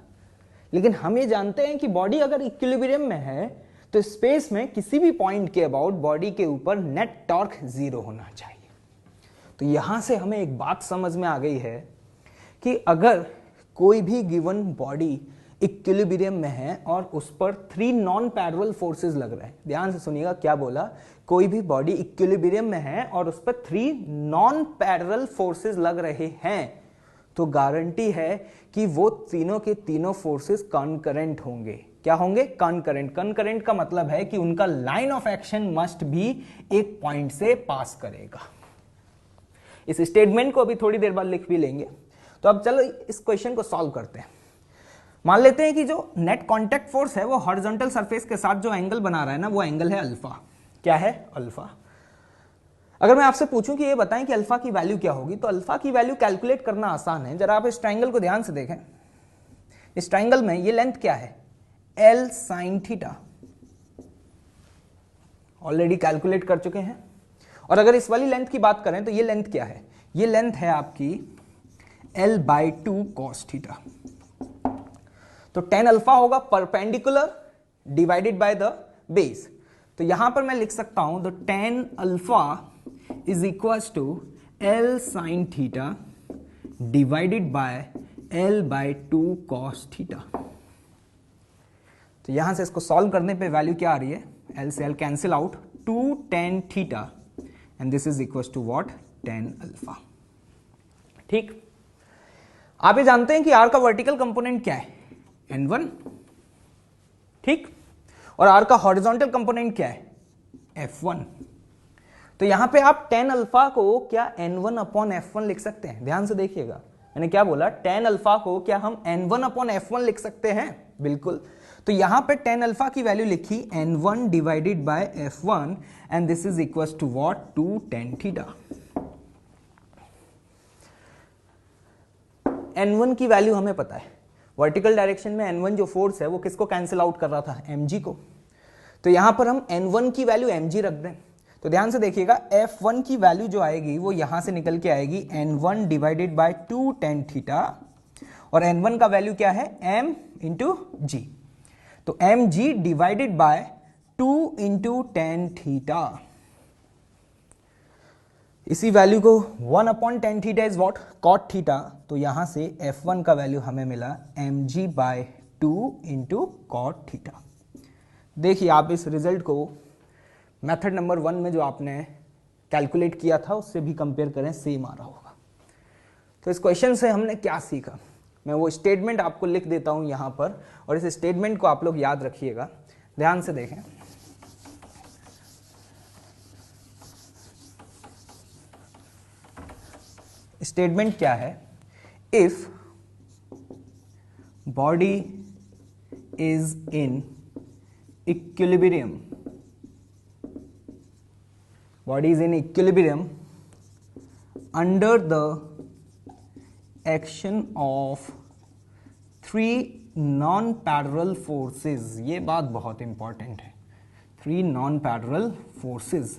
लेकिन हम ये जानते हैं कि बॉडी अगर इक्विलिब्रियम में है तो स्पेस में किसी भी पॉइंट के अबाउट बॉडी के ऊपर नेट टॉर्क 0 होना चाहिए। तो यहां से हमें एक बात समझ में आ गई है कि अगर कोई भी गिवन बॉडी इक्विलिब्रियम में है और उस पर 3 नॉन पैरेलल फोर्सेस लग रहे हैं, ध्यान से सुनिएगा क्या बोला, कोई भी बॉडी इक्विलिब्रियम में है और उस पर 3 नॉन पैरेलल फोर्सेस लग रहे हैं, तो गारंटी है कि वो तीनों के तीनों फोर्सेस कॉन्करेंट होंगे। क्या होंगे? कॉन्करेंट। कॉन्करेंट का मतलब है कि उनका लाइन ऑफ एक्शन मस्ट भी एक पॉइंट से पास करेगा। इस स्टेटमेंट को अभी थोड़ी देर बाद लिख भी लेंगे। तो अब चलो इस क्वेश्चन को सॉल्व करते हैं। मान लेते हैं कि जो नेट कांटेक्ट फोर्स है वो हॉरिजॉन्टल सरफेस के साथ जो एंगल बना रहा है ना, वो एंगल है अल्फा। क्या है? अल्फा। अगर मैं आपसे पूछूं कि ये बताएं कि अल्फा की वैल्यू क्या होगी, तो अल्फा की वैल्यू कैलकुलेट करना आसान है। जरा आप इस ट्रायंगल को ध्यान से देखें। इस ट्रायंगल में ये लेंथ क्या है? L sin theta. Already calculate कर चुके हैं। और अगर इस वाली लेंथ की बात करें तो ये लेंथ क्या है? ये लेंथ है आपकी L/2 cos थीटा। तो tan अल्फा होगा perpendicular divided by the base. तो यहां पर मैं लिख सकता हूं तो tan alpha is equal to L sin theta divided by L/2 cos theta. तो यहां से इसको सॉल्व करने पे वैल्यू क्या आ रही है? L से L cancel out, 2 tan theta and this is equal to what? tan alpha. ठीक। आप ये जानते हैं कि R का वर्टिकल कंपोनेंट क्या है? N1। ठीक। और R का हॉरिजॉन्टल कंपोनेंट क्या है? F1। तो यहां पे आप tan अल्फा को क्या N1 अपॉन F1 लिख सकते हैं? ध्यान से देखिएगा, मैंने क्या बोला? tan अल्फा को क्या हम N1 अपॉन F1 लिख सकते हैं? बिल्कुल। तो यहां पे tan अल्फा की वैल्यू लिखी N1 divided by F1 and this is equal to what? 2 tan theta. N1 की वैल्यू हमें पता है, वर्टिकल डायरेक्शन में N1 जो फोर्स है वो किसको कैंसिल आउट कर रहा था? mg को। तो यहां पर हम N1 की वैल्यू mg रख दें। तो ध्यान से देखिएगा, F1 की वैल्यू जो आएगी वो यहां से निकल के आएगी N1 डिवाइडेड बाय 2 tan थीटा, और N1 का वैल्यू क्या है? m into g. तो mg डिवाइडेड बाय 2 इंटू tan थीटा। इसी वैल्यू को 1 upon tan theta is what? cot theta. तो यहां से F1 का वैल्यू हमें मिला mg by 2 into cot theta. देखिए आप इस रिजल्ट को मेथड नंबर 1 में जो आपने कैलकुलेट किया था उससे भी कंपेयर करें, सेम आ रहा होगा। तो इस क्वेश्चन से हमने क्या सीखा? मैं वो स्टेटमेंट आपको लिख देता हूं यहां पर, और इस स्टेटमेंट को आप लोग याद रखिएगा। ध्यान से देखें। स्टेटमेंट क्या है? If body is in equilibrium, body is in equilibrium under the action of 3 non parallel forces. ये बात बहुत इंपॉर्टेंट है, 3 नॉन पैरेलल फोर्सेस,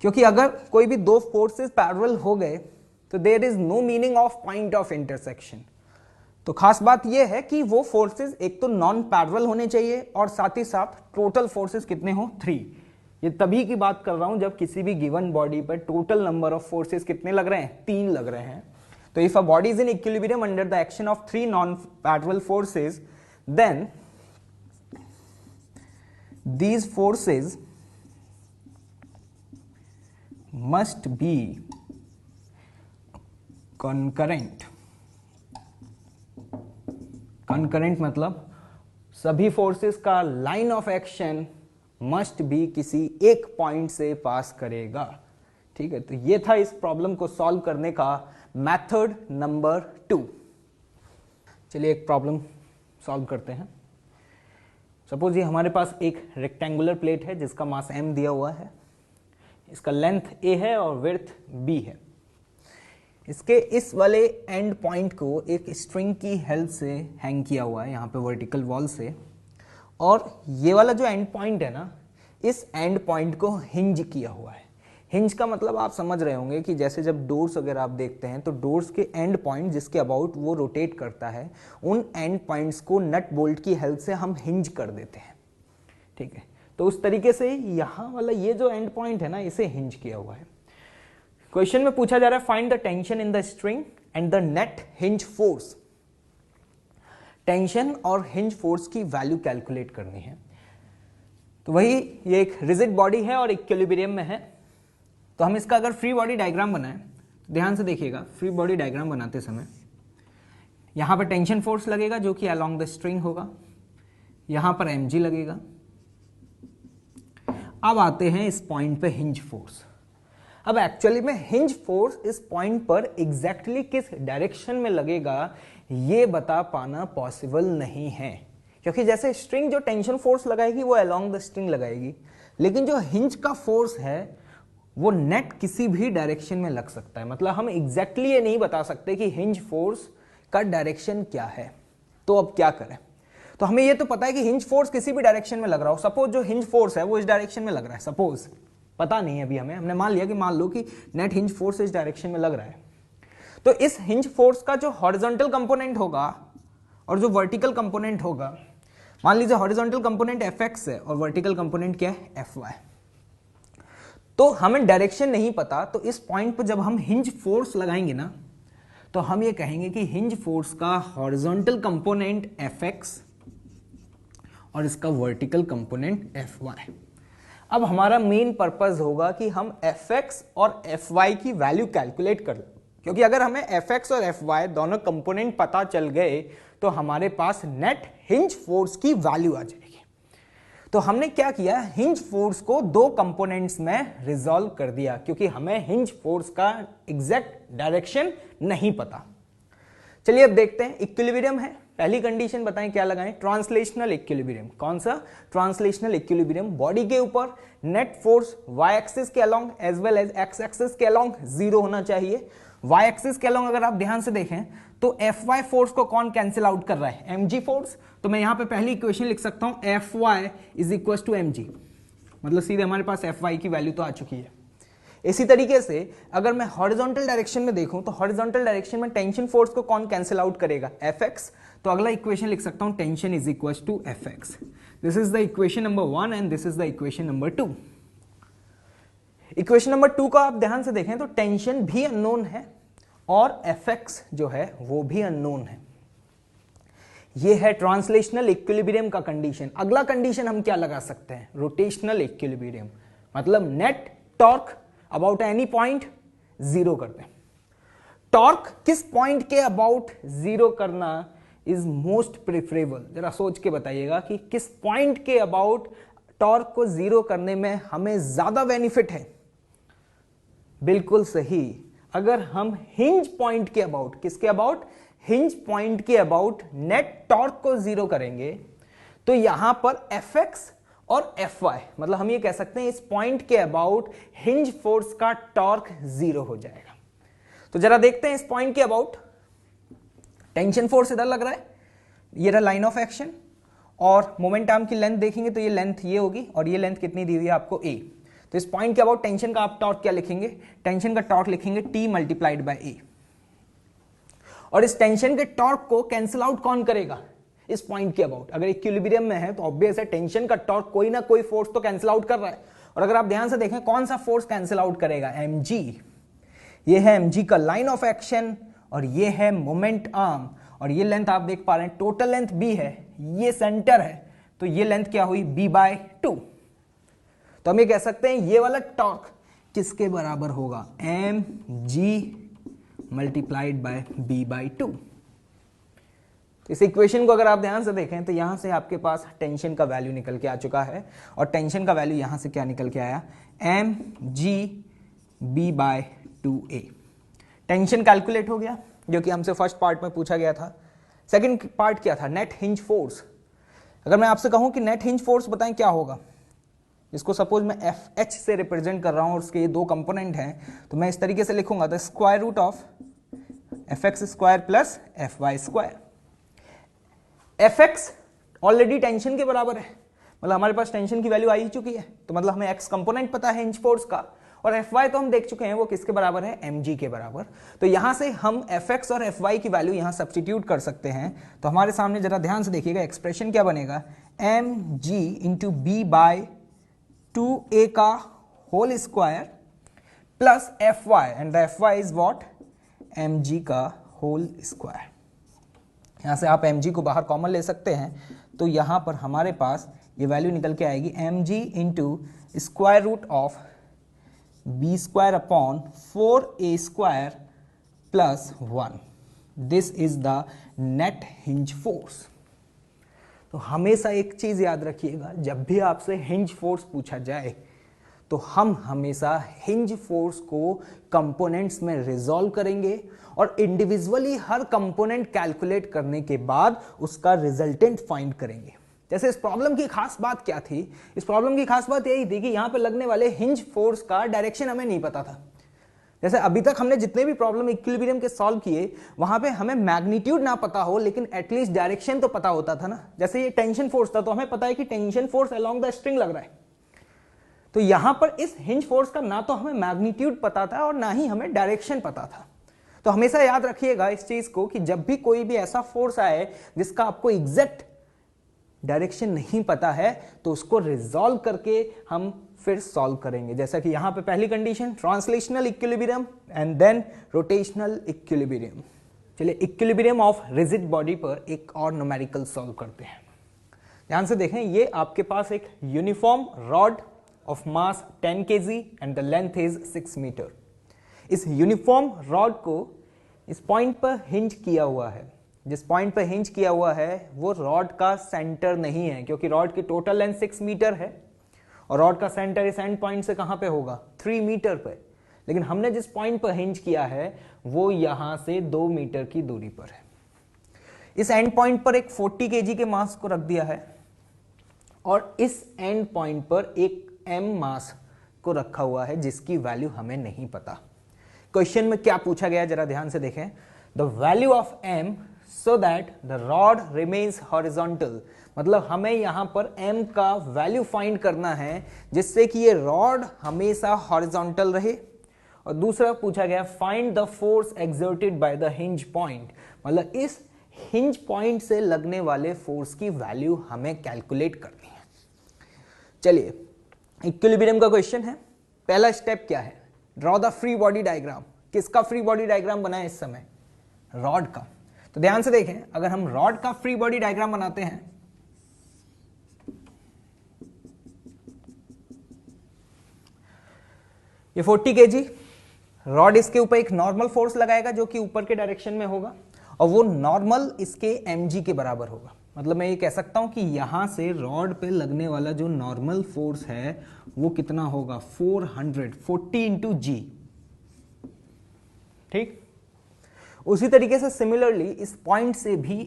क्योंकि अगर कोई भी 2 फोर्सेस पैरेलल हो गए तो there is no meaning of point of intersection. तो खास बात यह है कि वो फोर्सेस एक तो नॉन पैरेलल होने चाहिए और साथ ही साथ टोटल फोर्सेस कितने हो, 3। ये तभी की बात कर रहा हूं जब किसी भी गिवन बॉडी पर टोटल नंबर ऑफ फोर्सेस कितने लग रहे हैं, 3 लग रहे हैं। तो if a body is in equilibrium under the action of 3 non parallel forces, then these forces must be concurrent। concurrent मतलब सभी फोर्सेस का line of action must be किसी एक पॉइंट से पास करेगा। ठीक है, तो ये था इस प्रॉब्लम को सॉल्व करने का मेथड नंबर 2। चलिए एक प्रॉब्लम सॉल्व करते हैं। सपोज ये हमारे पास एक रेक्टेंगुलर प्लेट है जिसका मास m दिया हुआ है, इसका लेंथ a है और विड्थ b है। इसके इस वाले एंड पॉइंट को एक स्ट्रिंग की हेल्प से हैंग किया हुआ है यहाँ पे वर्टिकल वॉल से, और ये वाला जो एंड पॉइंट है ना, इस एंड पॉइंट को हिंज किया हुआ है। हिंज का मतलब आप समझ रहे होंगे कि जैसे जब डोर्स अगर आप देखते हैं तो डोर्स के एंड पॉइंट जिसके अबाउट वो रोटेट करता है, उन एंड पॉइंट्स को नट बोल्ट की हेल्प से हम हिंज कर देते हैं। ठीक है, तो उस तरीके से यहाँ वाला ये जो एंड पॉइंट है ना, इसे हिंज किया हुआ है। क्वेश्चन में पूछा जा रहा है find the tension in the string and the net hinge force. Tension और हिंज फोर्स की वैल्यू कैलकुलेट करनी है। तो वही, ये एक रिजिड बॉडी है और इक्विलिब्रियम में है। तो हम इसका अगर फ्री बॉडी डायग्राम बनाएं, ध्यान से देखिएगा, फ्री बॉडी डायग्राम बनाते समय यहां पर टेंशन फोर्स लगेगा जो कि अलोंग द स्ट्रिंग होगा, यहां पर mg लगेगा। अब आते हैं इस पॉइंट पे हिंज फोर्स। अब एक्चुअली में हिंज फोर्स इस पॉइंट पर एग्जैक्टली किस डायरेक्शन में लगेगा ये बता पाना पॉसिबल नहीं है, क्योंकि जैसे स्ट्रिंग जो टेंशन फोर्स लगाएगी वो अलोंग द स्ट्रिंग लगाएगी, लेकिन जो हिंज का फोर्स है वो नेट किसी भी डायरेक्शन में लग सकता है। मतलब हम एग्जैक्टली ये नहीं बता सकते कि हिंज फोर्स का डायरेक्शन क्या है। तो अब क्या करें? तो हमें ये तो पता है कि हिंज फोर्स किसी भी डायरेक्शन में लग रहा हो। सपोज जो हिंज फोर्स है वो इस डायरेक्शन में लग रहा है, सपोज, पता नहीं है अभी हमने मान लिया कि मान लो कि नेट हिंज फोर्स इस डायरेक्शन में लग रहा है। तो इस हिंज फोर्स का जो हॉरिजॉन्टल कंपोनेंट होगा और जो वर्टिकल कंपोनेंट होगा, मान लीजिए हॉरिजॉन्टल कंपोनेंट fx है और वर्टिकल कंपोनेंट क्या है, fy। तो हमें डायरेक्शन नहीं पता, तो इस पॉइंट पर जब हम हिंज फोर्स लगाएंगे ना, तो हम ये कहेंगे कि हिंज फोर्स का हॉरिजॉन्टल कंपोनेंट fx और इसका वर्टिकल कंपोनेंट fy। अब हमारा मेन पर्पस होगा कि हम fx और fy की वैल्यू कैलकुलेट कर लें, क्योंकि अगर हमें fx और fy दोनों कंपोनेंट पता चल गए तो हमारे पास नेट हिंज फोर्स की वैल्यू आ जाएगी। तो हमने क्या किया, हिंज फोर्स को 2 कंपोनेंट्स में रिजॉल्व कर दिया, क्योंकि हमें हिंज फोर्स का एग्जैक्ट डायरेक्शन नहीं पता। चलिए अब देखते हैं, इक्विलिब्रियम है, पहली कंडीशन बताएं क्या लगाएं, ट्रांसलेशनल इक्विलिब्रियम। कौन सा? Translational equilibrium. बॉडी के ऊपर नेट फोर्स y एक्सिस के along as well as x axis के अलोंग 0 होना चाहिए। y एक्सिस के अलोंग अगर आप ध्यान से देखें तो fy फोर्स को कौन कैंसिल आउट कर रहा है, mg फोर्स। तो मैं यहां पे पहली इक्वेशन लिख सकता हूं fy is equal to mg, मतलब सीधे हमारे पास fy की वैल्यू तो आ चुकी है। इसी तरीके से अगर मैं हॉरिजॉन्टल डायरेक्शन में देखूं तो हॉरिजॉन्टल डायरेक्शन में टेंशन फोर्स को कौन कैंसिल आउट करेगा, fx। तो अगला इक्वेशन लिख सकता हूं tension is equal to fx। This is the equation number 1 and this is the equation number 2। Equation number 2 का आप ध्यान से देखें तो टेंशन भी अननोन है और fx जो है वो भी अननोन है। ये है ट्रांसलेशनल इक्विलिब्रियम का कंडीशन। अगला कंडीशन हम क्या लगा सकते हैं, रोटेशनल इक्विलिब्रियम, मतलब net torque about any point 0 कर दें। टॉर्क किस पॉइंट के अबाउट 0 करना इज मोस्ट प्रेफरेबल, जरा सोच के बताइएगा कि किस पॉइंट के अबाउट टॉर्क को 0 करने में हमें ज्यादा बेनिफिट है। बिल्कुल सही, अगर हम हिंज पॉइंट के अबाउट, किसके अबाउट, हिंज पॉइंट के अबाउट नेट टॉर्क को 0 करेंगे तो यहां पर fx और fy, मतलब हम ये कह सकते हैं इस पॉइंट के अबाउट हिंज फोर्स का टॉर्क 0 हो जाएगा। तो जरा देखते हैं इस पॉइंट के अबाउट, टेंशन फोर्स इधर लग रहा है, ये रहा लाइन ऑफ एक्शन, और मोमेंट आर्म की लेंथ देखेंगे तो ये लेंथ ये होगी और ये लेंथ कितनी दी हुई है आपको ए। तो इस पॉइंट के अबाउट टेंशन का आप टॉर्क क्या लिखेंगे, टेंशन का टॉर्क लिखेंगे T मल्टीप्लाइड बाय ए। और इस टेंशन के टॉर्क को कैंसिल आउट कौन करेगा, इस पॉइंट के अबाउट। अगर इक्विलिब्रियम में है तो ऑब्वियस है टेंशन का टॉर्क कोई ना कोई फोर्स तो कैंसिल आउट कर रहा है। और अगर आप ध्यान से देखें कौन सा फोर्स कैंसिल आउट करेगा, mg। ये है mg का लाइन ऑफ एक्शन और ये है मोमेंट आर्म, और ये लेंथ आप देख पा रहे हैं टोटल लेंथ b है, ये सेंटर है, तो ये लेंथ क्या हुई b/2। तो हम ये कह सकते हैं ये वाला टॉर्क किसके बराबर होगा, mg मल्टीप्लाइड बाय b/2। इस इक्वेशन को अगर आप ध्यान से देखें तो यहां से आपके पास टेंशन का वैल्यू निकल के आ चुका है, और टेंशन का वैल्यू यहां से क्या निकल के आया, mg b/2a। टेंशन कैलकुलेट हो गया जो कि हमसे फर्स्ट पार्ट में पूछा गया था। सेकंड पार्ट क्या था, नेट हिंज फोर्स। अगर मैं आपसे कहूं कि नेट हिंज फोर्स बताएं क्या होगा, इसको सपोज मैं FH से रिप्रेजेंट कर रहा हूं और उसके ये दो कंपोनेंट हैं, तो मैं इस तरीके से लिखूंगा the square root of fx square plus fy square. fx already tension के बराबर है, मतलब हमारे पास टेंशन की वैल्यू आ ही चुकी है, तो मतलब हमें x कंपोनेंट पता है हिंज फोर्स का, और fy तो हम देख चुके हैं वो किसके बराबर है, mg के बराबर। तो यहां से हम fx और fy की वैल्यू यहां सब्स्टिट्यूट कर सकते हैं। तो हमारे सामने जरा ध्यान से देखिएगा एक्सप्रेशन क्या बनेगा, mg इंटू b/2a का whole square plus fy, and the fy is what, mg का होल स्क्वायर। यहां से आप mg को बाहर कॉमन ले सकते हैं, तो यहां पर हमारे पास ये वैल्यू निकल के आएगी mg into square root of b square upon 4a square plus 1। This is the net hinge force. तो हमेशा एक चीज याद रखिएगा, जब भी आपसे हिंज फोर्स पूछा जाए तो हम हमेशा हिंज फोर्स को कंपोनेंट्स में रिजॉल्व करेंगे और इंडिविजुअली हर कंपोनेंट कैलकुलेट करने के बाद उसका रिजल्टेंट फाइंड करेंगे। जैसे इस प्रॉब्लम की खास बात क्या थी, इस प्रॉब्लम की खास बात यही थी कि यहां पे लगने वाले हिंज फोर्स का डायरेक्शन हमें नहीं पता था। जैसे अभी तक हमने जितने भी प्रॉब्लम इक्विलिब्रियम के सॉल्व किए वहां पे हमें मैग्नीट्यूड ना पता हो लेकिन एटलीस्ट डायरेक्शन तो पता होता था ना। जैसे ये टेंशन फोर्स था तो हमें पता है कि tension force along the string लग रहा है, तो यहां पर इस हिंज फोर्स का ना तो हमें मैग्नीट्यूड पता था और ना ही हमें डायरेक्शन पता था। तो हमेशा याद रखिएगा इस चीज को कि जब भी कोई भी ऐसा फोर्स आए जिसका आपको एग्जैक्ट डायरेक्शन नहीं पता है तो उसको रिजॉल्व करके हम फिर सॉल्व करेंगे। जैसा कि यहां पे पहली condition translational equilibrium and then rotational equilibrium. चलिए इक्विलिब्रियम ऑफ रिजिड बॉडी पर एक और न्यूमेरिकल सॉल्व करते हैं। ध्यान से देखें, ये आपके पास एक uniform rod of mass 10 kg and the length is 6 metre. इस यूनिफॉर्म रॉड को इस पॉइंट पर हिंज किया हुआ है। जिस पॉइंट पर हिंज किया हुआ है वो रॉड का सेंटर नहीं है, क्योंकि रॉड की टोटल लेंथ 6 मीटर है और रॉड का सेंटर इस एंड पॉइंट से कहां पे होगा, 3 मीटर पे। लेकिन हमने जिस पॉइंट पर हिंज किया है वो यहां से 2 मीटर की दूरी पर है। इस एंड पॉइंट पर एक 40 kg के मास को रख दिया है और इस एंड पॉइंट पर एक m मास को रखा हुआ है जिसकी वैल्यू हमें नहीं पता। क्वेश्चन में क्या पूछा गया जरा ध्यान से देखें, the value of m so that the rod remains horizontal। मतलब हमें यहां पर m का वैल्यू फाइंड करना है जिससे कि ये रॉड हमेशा हॉरिजॉन्टल रहे। और दूसरा पूछा गया find the force exerted by the hinge point, मतलब इस हिंज पॉइंट से लगने वाले फोर्स की वैल्यू हमें कैलकुलेट करनी है। चलिए इक्विलिब्रियम का क्वेश्चन है। पहला स्टेप क्या है, draw the free body diagram. किसका फ्री बॉडी डायग्राम बना है इस समय, रॉड का। तो ध्यान से देखें, अगर हम रॉड का फ्री बॉडी डायग्राम बनाते हैं ये 40 kg रॉड, इसके ऊपर एक नॉर्मल फोर्स लगाएगा जो कि ऊपर के डायरेक्शन में होगा और वो नॉर्मल इसके mg के बराबर होगा। मतलब मैं ये कह सकता हूं कि यहां से रॉड पे लगने वाला जो नॉर्मल फोर्स है वो कितना होगा, 440 इंटू जी। ठीक, उसी तरीके से सिमिलरली इस पॉइंट से भी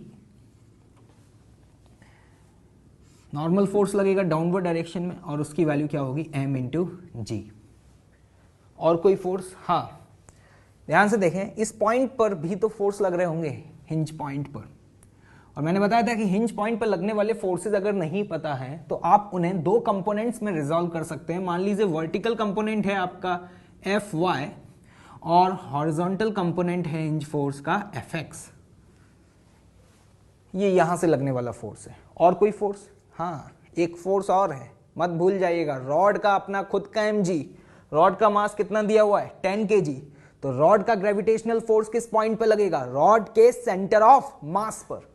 नॉर्मल फोर्स लगेगा डाउनवर्ड डायरेक्शन में और उसकी वैल्यू क्या होगी, m इंटू जी। और कोई फोर्स, हाँ ध्यान से देखें, इस पॉइंट पर भी तो फोर्स लग रहे होंगे हिंज पॉइंट पर। और मैंने बताया था कि हिंज पॉइंट पर लगने वाले फोर्सेस अगर नहीं पता है तो आप उन्हें दो कंपोनेंट्स में रिजॉल्व कर सकते हैं। मान लीजिए वर्टिकल कंपोनेंट है आपका Fy और हॉरिजॉन्टल कंपोनेंट है हिंज फोर्स का Fx। ये यहां से लगने वाला फोर्स है। और कोई फोर्स? हाँ, एक फोर्स और है, मत भूल जाइएगा, रॉड का अपना खुद का mg। रॉड का मास कितना दिया हुआ है? 10 kg। तो रॉड का ग्रेविटेशनल फोर्स किस पॉइंट पर लगेगा? रॉड के सेंटर ऑफ मास पर।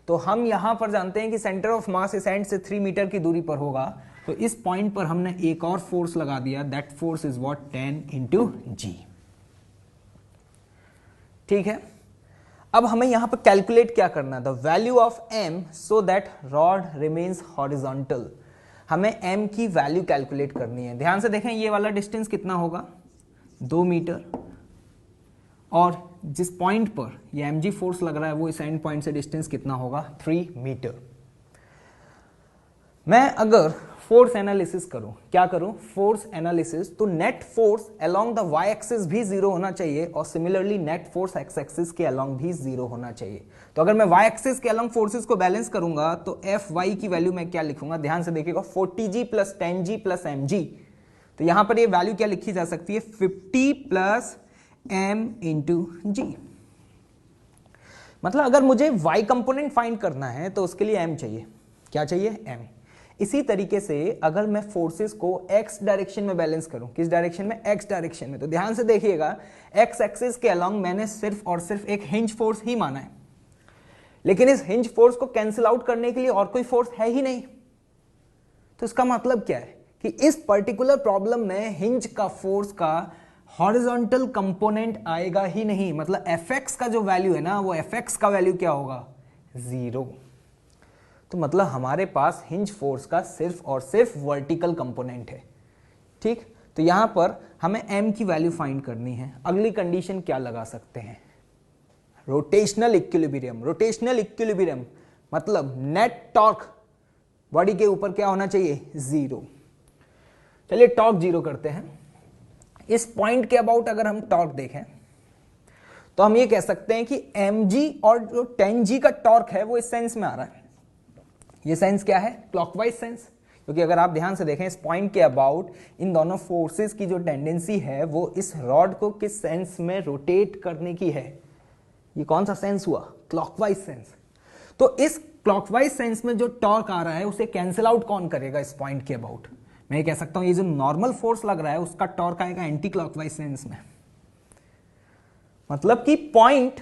तो हम यहां पर जानते हैं कि सेंटर ऑफ मास इस एंड से 3 मीटर की दूरी पर होगा। तो इस पॉइंट पर हमने एक और फोर्स लगा दिया, that force is what? 10 into G. ठीक है, अब हमें यहां पर कैलकुलेट क्या करना है? The value of m so that rod remains horizontal. हमें m की वैल्यू कैलकुलेट करनी है। ध्यान से देखें, ये वाला डिस्टेंस कितना होगा? 2 मीटर। और जिस पॉइंट पर ये mg फोर्स लग रहा है वो इस एंड पॉइंट से डिस्टेंस कितना होगा? 3 मीटर। मैं अगर फोर्स एनालिसिस करूं, क्या करूं? फोर्स एनालिसिस, तो net force along the y axis भी 0 होना चाहिए और similarly net force x axis के अलोंग भी 0 होना चाहिए। तो अगर मैं y एक्सिस के अलोंग फोर्सेस को बैलेंस करूंगा तो Fy की वैल्यू मैं क्या लिखूंगा? ध्यान से देखिएगा, 40g plus 10g plus mg। तो यहां पर ये वैल्यू क्या लिखी जा सकती है? 50 प्लस m इंटू जी। मतलब अगर मुझे y कंपोनेंट फाइंड करना है तो उसके लिए m चाहिए। क्या चाहिए? m। इसी तरीके से अगर मैं फोर्सेस को x डायरेक्शन में बैलेंस करूं, किस डायरेक्शन में? x डायरेक्शन में। तो ध्यान से देखिएगा, x एक्सिस के अलोंग मैंने सिर्फ और सिर्फ एक हिंज फोर्स ही माना है, लेकिन इस हिंज फोर्स को कैंसिल आउट करने के लिए और कोई फोर्स है ही नहीं। तो इसका मतलब क्या है कि इस पर्टिकुलर प्रॉब्लम में हिंज का फोर्स का हॉरिजॉन्टल कंपोनेंट आएगा ही नहीं। मतलब Fx का जो वैल्यू है ना, वो Fx का वैल्यू क्या होगा? 0। तो मतलब हमारे पास हिंज फोर्स का सिर्फ और सिर्फ वर्टिकल कंपोनेंट है। ठीक, तो यहां पर हमें m की वैल्यू फाइंड करनी है। अगली कंडीशन क्या लगा सकते हैं? Rotational equilibrium. रोटेशनल इक्विलिब्रियम मतलब नेट टॉर्क बॉडी के ऊपर क्या होना चाहिए? 0। चलिए टॉर्क 0 करते हैं। इस पॉइंट के अबाउट अगर हम टॉर्क देखें तो हम ये कह सकते हैं कि mg और जो 10g का टॉर्क है वो इस सेंस में आ रहा है। ये सेंस क्या है? Clockwise sense. क्योंकि अगर आप ध्यान से देखें, इस पॉइंट के अबाउट इन दोनों फोर्सेस की जो टेंडेंसी है वो इस रॉड को किस सेंस में रोटेट करने की है? ये कौन सा सेंस हुआ? Clockwise sense. तो इस क्लॉकवाइज सेंस में जो टॉर्क आ रहा है उसे कैंसिल आउट कौन करेगा? इस पॉइंट के अबाउट मैं ये कह सकता हूं ये जो नॉर्मल फोर्स लग रहा है उसका टॉर्क आएगा एंटी क्लॉकवाइज सेंस में। मतलब कि पॉइंट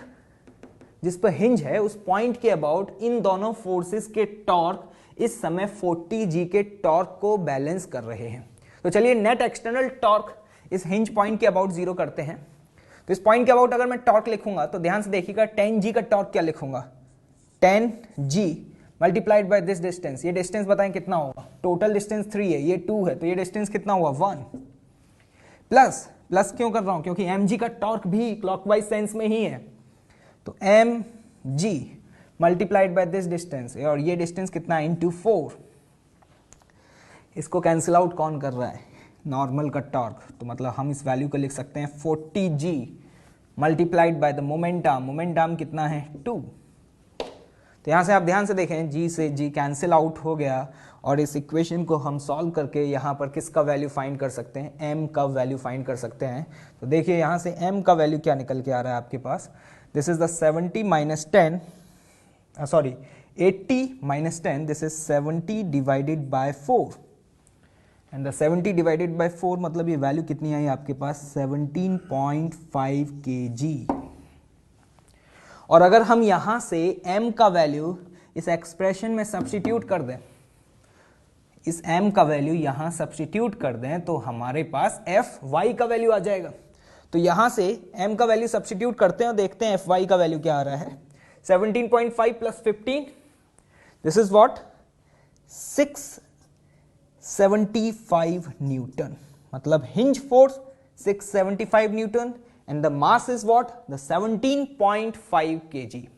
जिस पर हिंज है उस पॉइंट के अबाउट इन दोनों फोर्सेस के टॉर्क इस समय 40g के टॉर्क को बैलेंस कर रहे हैं। तो चलिए नेट एक्सटर्नल टॉर्क इस हिंज पॉइंट के अबाउट 0 करते हैं। तो इस पॉइंट के अबाउट अगर मैं टॉर्क लिखूंगा तो ध्यान से देखिएगा, 10g का टॉर्क क्या लिखूंगा? 10g multiplied by this distance. ये डिस्टेंस बताएं कितना होगा? टोटल डिस्टेंस 3 है, ये 2 है, तो ये डिस्टेंस कितना हुआ? 1। प्लस प्लस क्यों कर रहा हूं? क्योंकि mg का टॉर्क भी क्लॉकवाइज सेंस में ही है। तो mg multiplied by this distance, और ये डिस्टेंस कितना है? इंटू 4। इसको कैंसिल आउट कौन कर रहा है? नॉर्मल का टॉर्क। तो मतलब हम इस वैल्यू को लिख सकते हैं 40g multiplied by the momentum. Momentum कितना है? 2। तो यहां से आप ध्यान से देखें, g से g कैंसिल आउट हो गया और इस इक्वेशन को हम सॉल्व करके यहां पर किसका वैल्यू फाइंड कर सकते हैं? m का वैल्यू फाइंड कर सकते हैं। तो देखिए यहां से m का वैल्यू क्या निकल के आ रहा है आपके पास? This is the 70 minus 10, sorry 80 minus 10, this is 70 divided by 4 and the 70 divided by 4 मतलब ये वैल्यू कितनी आई आपके पास? 17.5 kg। और अगर हम यहां से m का वैल्यू इस एक्सप्रेशन में सब्स्टिट्यूट कर दें, इस m का वैल्यू यहां सब्स्टिट्यूट कर दें तो हमारे पास Fy का वैल्यू आ जाएगा। तो यहां से m का वैल्यू सब्स्टिट्यूट करते हैं और देखते हैं Fy का वैल्यू क्या आ रहा है। 17.5 plus 15, this is what? 675 newton. मतलब hinge force 675 newton and the mass is what? The 17.5 kg.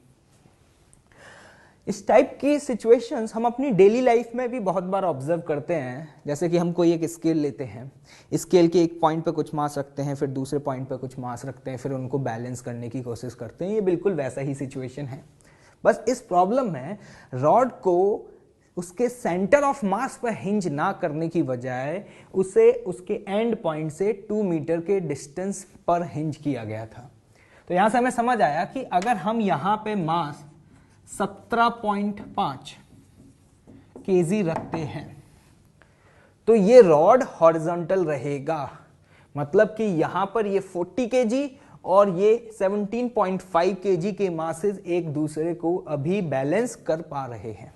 इस टाइप की सिचुएशंस हम अपनी डेली लाइफ में भी बहुत बार ऑब्जर्व करते हैं। जैसे कि हम कोई एक स्केल लेते हैं, स्केल के एक पॉइंट पे कुछ मास रखते हैं, फिर दूसरे पॉइंट पे कुछ मास रखते हैं, फिर उनको बैलेंस करने की कोशिश करते हैं। ये बिल्कुल वैसा ही सिचुएशन है। बस इस प्रॉब्लम में रॉड को उसके सेंटर ऑफ मास पर हिंज ना करने की बजाय उसे उसके एंड पॉइंट से 2 मीटर के डिस्टेंस पर हिंज किया गया था। तो यहां से हमें समझ आया कि अगर हम यहां पे मास 17.5 केजी रखते हैं तो ये रॉड हॉरिजॉन्टल रहेगा, मतलब कि यहां पर ये 40 केजी और ये 17.5 केजी के मासेस एक दूसरे को अभी बैलेंस कर पा रहे हैं।